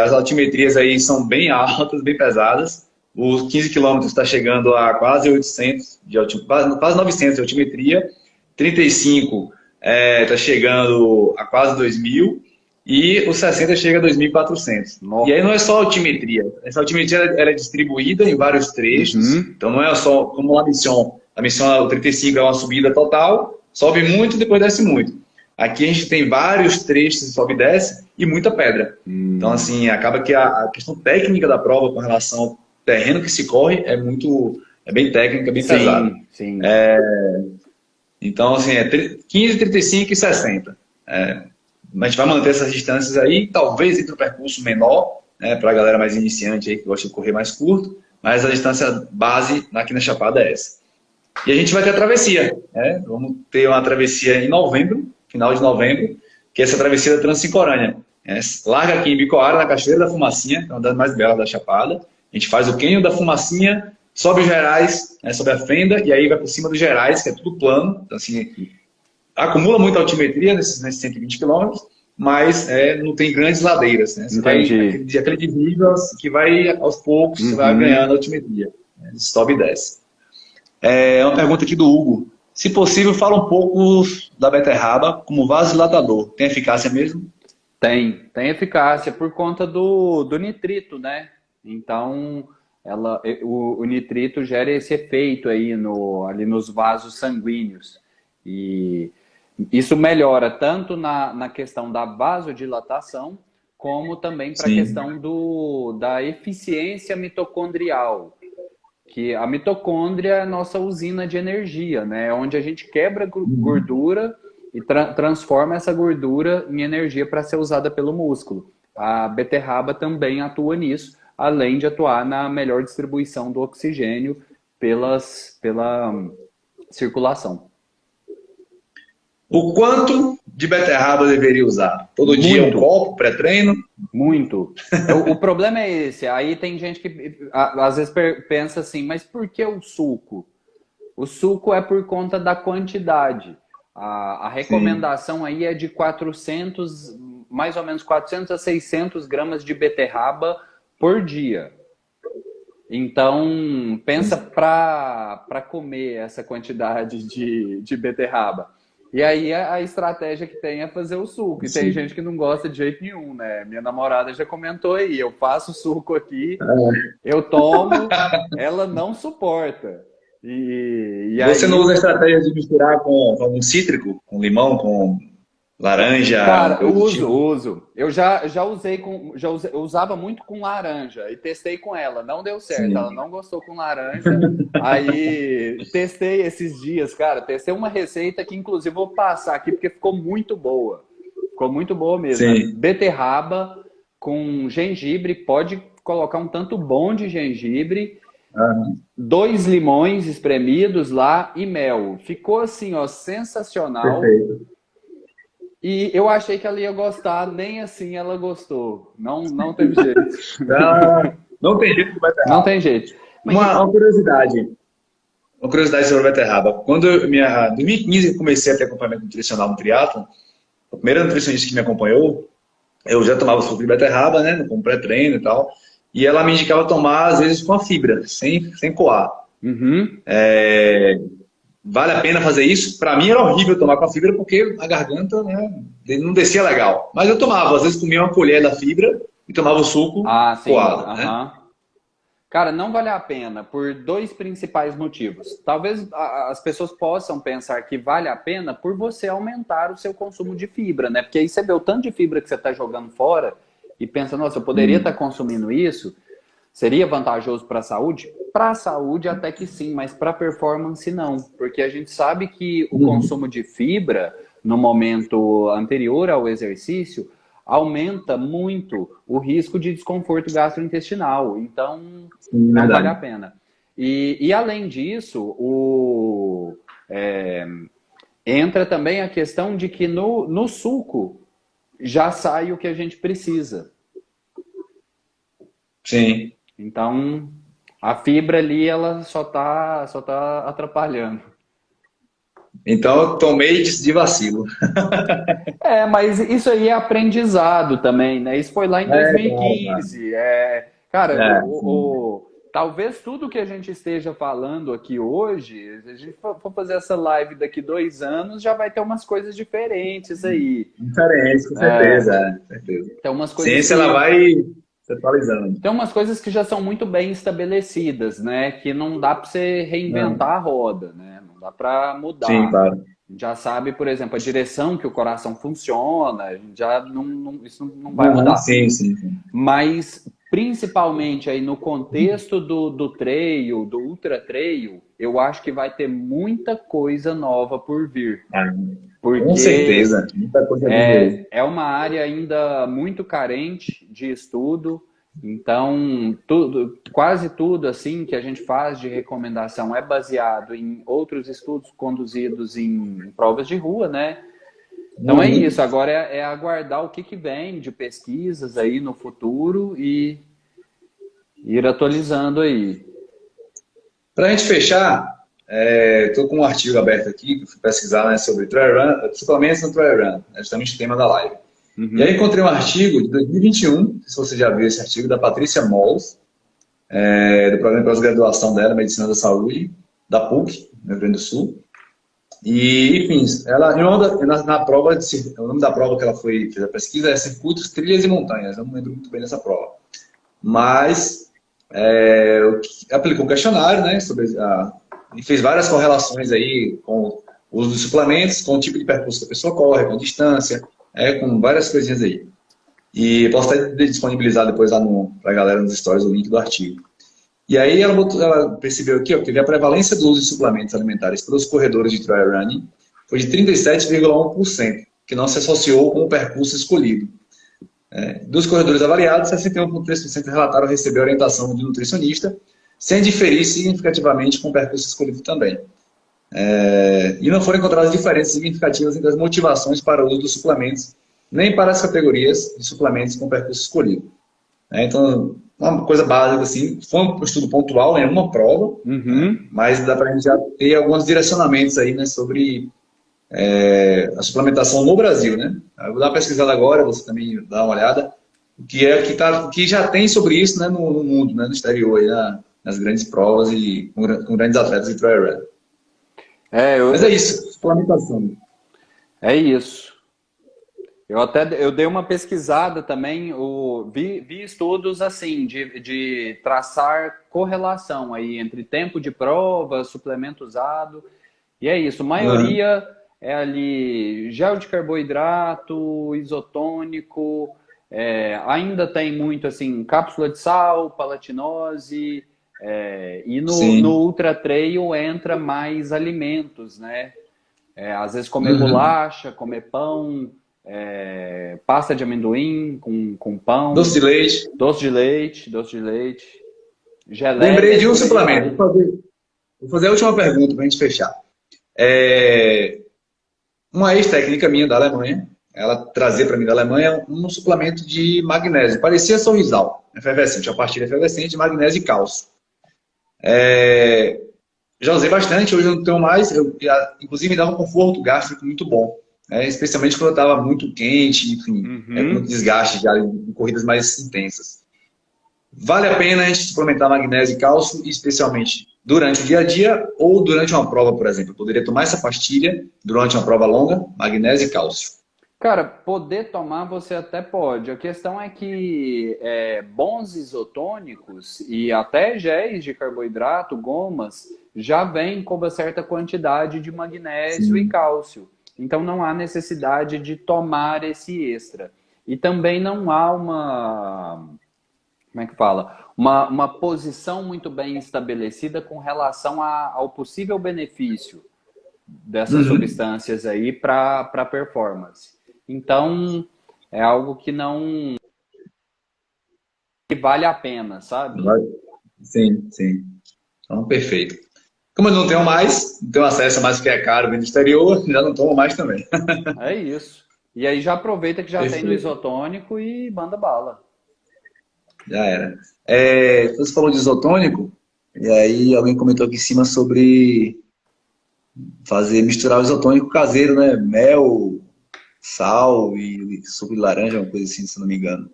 As altimetrias aí são bem altas, bem pesadas. Os 15 quilômetros está chegando a quase 800, quase 900 de altimetria. 35 está chegando a quase 2.000. E o 60 chega a 2.400. E aí não é só altimetria. Essa altimetria ela é distribuída em vários trechos. Então não é só como a missão. A missão, o 35 é uma subida total, sobe muito e depois desce muito. Aqui a gente tem vários trechos, sobe e desce, e muita pedra. Então, assim, acaba que a questão técnica da prova com relação ao terreno que se corre é bem técnica, bem pesada. Sim. Então, assim, 15, 35 e 60. A gente vai manter essas distâncias aí, talvez entre o percurso menor, para a galera mais iniciante aí, que gosta de correr mais curto, mas a distância base aqui na Chapada é essa. E a gente vai ter a travessia, vamos ter uma travessia em novembro, final de novembro, que é essa travessia da Transincorânea. Larga aqui em Bicoara, na Cachoeira da Fumacinha, que é uma das mais belas da Chapada. A gente faz o cânion da Fumacinha, sobe os Gerais, sobe a Fenda, e aí vai por cima dos Gerais, que é tudo plano. Então, assim, acumula muita altimetria nesses 120 quilômetros, mas não tem grandes ladeiras. Você vai aquele desnível que vai aos poucos, você vai ganhando altimetria. Sobe e desce. Uma pergunta aqui do Hugo. Se possível, fala um pouco da beterraba como vasodilatador. Tem eficácia mesmo? Tem eficácia por conta do nitrito, né? Então, o nitrito gera esse efeito aí ali nos vasos sanguíneos. E isso melhora tanto na questão da vasodilatação, como também para a questão da eficiência mitocondrial. Que a mitocôndria é a nossa usina de energia, né? Onde a gente quebra gordura e transforma essa gordura em energia para ser usada pelo músculo. A beterraba também atua nisso, além de atuar na melhor distribuição do oxigênio pela circulação. O quanto de beterraba eu deveria usar? Todo dia um copo, pré-treino? Muito. O problema é esse. Aí tem gente que às vezes pensa assim, mas por que o suco? O suco é por conta da quantidade. A recomendação aí é de mais ou menos 400 a 600 gramas de beterraba por dia. Então, pensa para comer essa quantidade de beterraba. E aí a estratégia que tem é fazer o suco. E tem gente que não gosta de jeito nenhum, né? Minha namorada já comentou aí, eu faço suco aqui, eu tomo, ela não suporta. E Você aí, não usa a estratégia de misturar com um cítrico? Com limão, com laranja? Cara, eu uso. Eu já usei eu usava muito com laranja e testei com ela, não deu certo, ela não gostou com laranja. Aí testei esses dias, cara, testei uma receita que inclusive vou passar aqui porque ficou muito boa. Ficou muito boa mesmo. Beterraba com gengibre, pode colocar um tanto bom de gengibre. 2 limões espremidos lá e mel. Ficou assim, ó, sensacional. Perfeito. E eu achei que ela ia gostar, nem assim ela gostou. Não teve jeito. Não tem jeito com beterraba. Não tem jeito. Uma curiosidade. Uma curiosidade sobre a beterraba. Quando em 2015 eu comecei a ter acompanhamento nutricional no triatlon, a primeira nutricionista que me acompanhou, eu já tomava suco de beterraba, né, com pré-treino e tal, e ela me indicava tomar, às vezes, com a fibra, sem coar. vale a pena fazer isso? Para mim era horrível tomar com a fibra porque a garganta, né, não descia legal. Mas eu tomava, às vezes comia uma colher da fibra e tomava o suco Sim. coado, né? Cara, não vale a pena por dois principais motivos. Talvez as pessoas possam pensar que vale a pena por você aumentar o seu consumo de fibra, né? Porque aí você vê o tanto de fibra que você está jogando fora e pensa, nossa, eu poderia estar consumindo isso. Seria vantajoso para a saúde? Para a saúde até que sim, mas para a performance não. Porque a gente sabe que o consumo de fibra no momento anterior ao exercício aumenta muito o risco de desconforto gastrointestinal. Então, não vale a pena. E além disso, entra também a questão de que no suco já sai o que a gente precisa. Sim. Então, a fibra ali, ela só tá atrapalhando. Então, eu tomei de vacilo. Mas isso aí é aprendizado também, né? Isso foi lá em 2015. Cara, talvez tudo que a gente esteja falando aqui hoje, se a gente for fazer essa live daqui 2 anos, já vai ter umas coisas diferentes aí. Diferentes, com certeza. certeza. Tem umas coisas Ciência, ela vai se atualizando. Tem umas coisas que já são muito bem estabelecidas, né? Que não dá para você reinventar a roda, né? Não dá para mudar. Sim, claro. A gente já sabe, por exemplo, a direção que o coração funciona, a gente já isso não vai mudar. Sim. Mas, principalmente aí no contexto do trail, do ultra trail, eu acho que vai ter muita coisa nova por vir. Porque com certeza. Muita coisa é uma área ainda muito carente de estudo. Então, quase tudo assim que a gente faz de recomendação é baseado em outros estudos conduzidos em provas de rua, né? Então é isso, agora é aguardar o que vem de pesquisas aí no futuro e ir atualizando aí. Para a gente fechar, estou com um artigo aberto aqui, que fui pesquisar, né, sobre trail run, suplementos no trail run, é justamente o tema da live. E aí encontrei um artigo de 2021, se você já viu esse artigo, da Patrícia Molls, do programa de pós-graduação dela, Medicina da Saúde, da PUC, no Rio Grande do Sul. E, enfim, ela, na prova, o nome da prova que ela fez a pesquisa é Circuitos, Trilhas e Montanhas. Eu não lembro muito bem dessa prova. Mas, aplicou um questionário, né, e fez várias correlações aí com o uso de suplementos, com o tipo de percurso que a pessoa corre, com a distância, com várias coisinhas aí. E posso até disponibilizar depois lá para a galera nos stories o link do artigo. E aí ela percebeu aqui que a prevalência do uso de suplementos alimentares pelos corredores de trail running foi de 37,1%, que não se associou com o percurso escolhido. Dos corredores avaliados, 61,3% relataram receber orientação de nutricionista, sem diferir significativamente com o percurso escolhido também. E não foram encontradas diferenças significativas entre as motivações para o uso dos suplementos, nem para as categorias de suplementos com percurso escolhido. Então, uma coisa básica, assim, foi um estudo pontual, uma prova, mas dá para a gente já ter alguns direcionamentos aí, né, sobre a suplementação no Brasil, né? Eu vou dar uma pesquisada agora, você também dá uma olhada, que já tem sobre isso, né, no mundo, né, no exterior, aí, nas grandes provas e com grandes atletas de trail run. Mas é isso, suplementação. É isso. Eu dei uma pesquisada também, vi estudos assim, de traçar correlação aí entre tempo de prova, suplemento usado, e é isso. A maioria é ali gel de carboidrato, isotônico, ainda tem muito assim, cápsula de sal, palatinose, e no ultra trail entra mais alimentos, né? Às vezes comer bolacha, comer pão, pasta de amendoim com pão. Doce de leite. Doce de leite. Geleia. Lembrei de um suplemento. Vou fazer a última pergunta para a gente fechar. Uma ex-técnica minha da Alemanha, ela trazia para mim da Alemanha um suplemento de magnésio. Parecia sorrisal, efervescente, a partir efervescente de magnésio e cálcio. Já usei bastante, hoje eu não tenho mais. Inclusive me dava um conforto gástrico muito bom. Especialmente quando eu estava muito quente, enfim, com muito desgaste já em corridas mais intensas. Vale a pena a gente suplementar magnésio e cálcio, especialmente durante o dia a dia ou durante uma prova, por exemplo. Eu poderia tomar essa pastilha durante uma prova longa, magnésio e cálcio. Cara, poder tomar você até pode. A questão é que bons isotônicos e até géis de carboidrato, gomas, já vêm com uma certa quantidade de magnésio e cálcio. Então não há necessidade de tomar esse extra. E também não há uma, como é que fala? Uma posição muito bem estabelecida com relação ao possível benefício dessas substâncias aí para a performance. Então, é algo que não que vale a pena, sabe? Sim, sim. Então, perfeito. Como eu não tenho mais, não tenho acesso a mais porque é caro, vem do exterior, já não tomo mais também. É isso. E aí já aproveita que já Perfeito. tem no isotônico e manda bala. Já era. Você falou de isotônico, e aí alguém comentou aqui em cima sobre misturar o isotônico caseiro, né? Mel, sal e suco de laranja, uma coisa assim, se não me engano.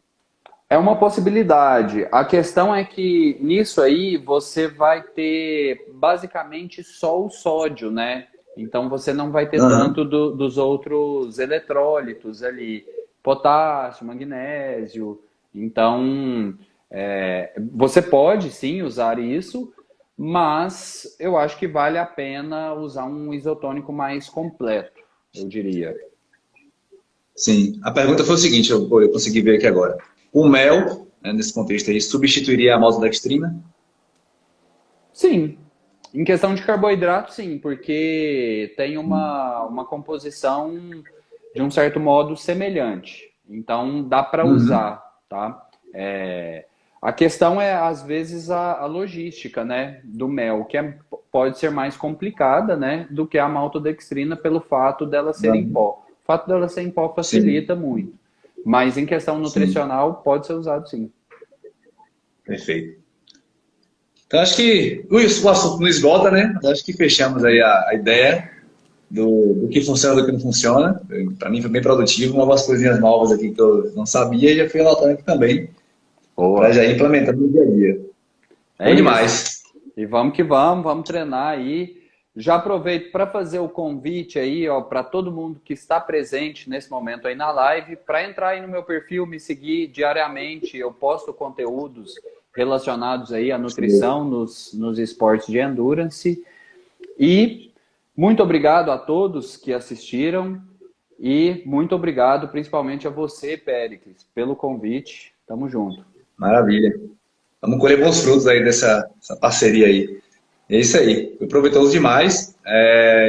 É uma possibilidade. A questão é que nisso aí você vai ter basicamente só o sódio, né? Então você não vai ter tanto dos outros eletrólitos ali, potássio, magnésio. Então você pode sim usar isso, mas eu acho que vale a pena usar um isotônico mais completo, eu diria. Sim. A pergunta foi o seguinte, eu consegui ver aqui agora. O mel, né, nesse contexto aí, substituiria a maltodextrina? Sim. Em questão de carboidrato, sim, porque tem uma composição de um certo modo semelhante. Então dá para usar, tá? A questão é, às vezes, a logística, né, do mel, que pode ser mais complicada, né, do que a maltodextrina pelo fato dela ser em pó. O fato dela ser em pó facilita muito. Mas em questão nutricional, pode ser usado sim. Perfeito. Então acho que o assunto não esgota, né? Acho que fechamos aí a ideia do que funciona e do que não funciona. Para mim foi bem produtivo, umas coisinhas novas aqui que eu não sabia e já fui anotando aqui também. Para já ir implementando no dia a dia. Bom demais. E vamos que vamos treinar aí. Já aproveito para fazer o convite aí, ó, para todo mundo que está presente nesse momento aí na live, para entrar aí no meu perfil, me seguir diariamente. Eu posto conteúdos relacionados aí à nutrição nos esportes de endurance. E muito obrigado a todos que assistiram e muito obrigado principalmente a você, Péricles, pelo convite. Tamo junto. Maravilha. Vamos colher bons frutos aí dessa parceria aí. É isso aí. Foi proveitoso demais.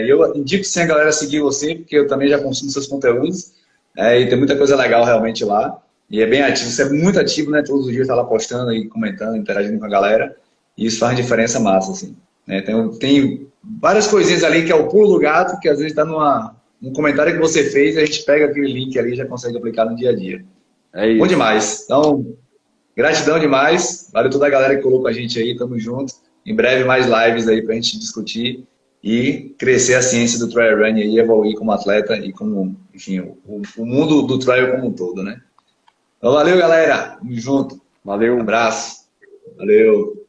Eu indico sim a galera seguir você, porque eu também já consumo seus conteúdos. E tem muita coisa legal realmente lá. E é bem ativo. Você é muito ativo, né? Todos os dias tá lá postando e comentando, interagindo com a galera. E isso faz diferença massa, assim. Tem várias coisinhas ali que é o pulo do gato, que às vezes está num comentário que você fez e a gente pega aquele link ali e já consegue aplicar no dia a dia. É isso. Bom demais. Então, gratidão demais. Valeu toda a galera que colocou a gente aí. Tamo junto. Em breve mais lives aí pra gente discutir e crescer a ciência do trail running e evoluir como atleta e como, enfim, o mundo do trail como um todo, né? Então valeu, galera. Tamo junto. Valeu. Abraço. Valeu.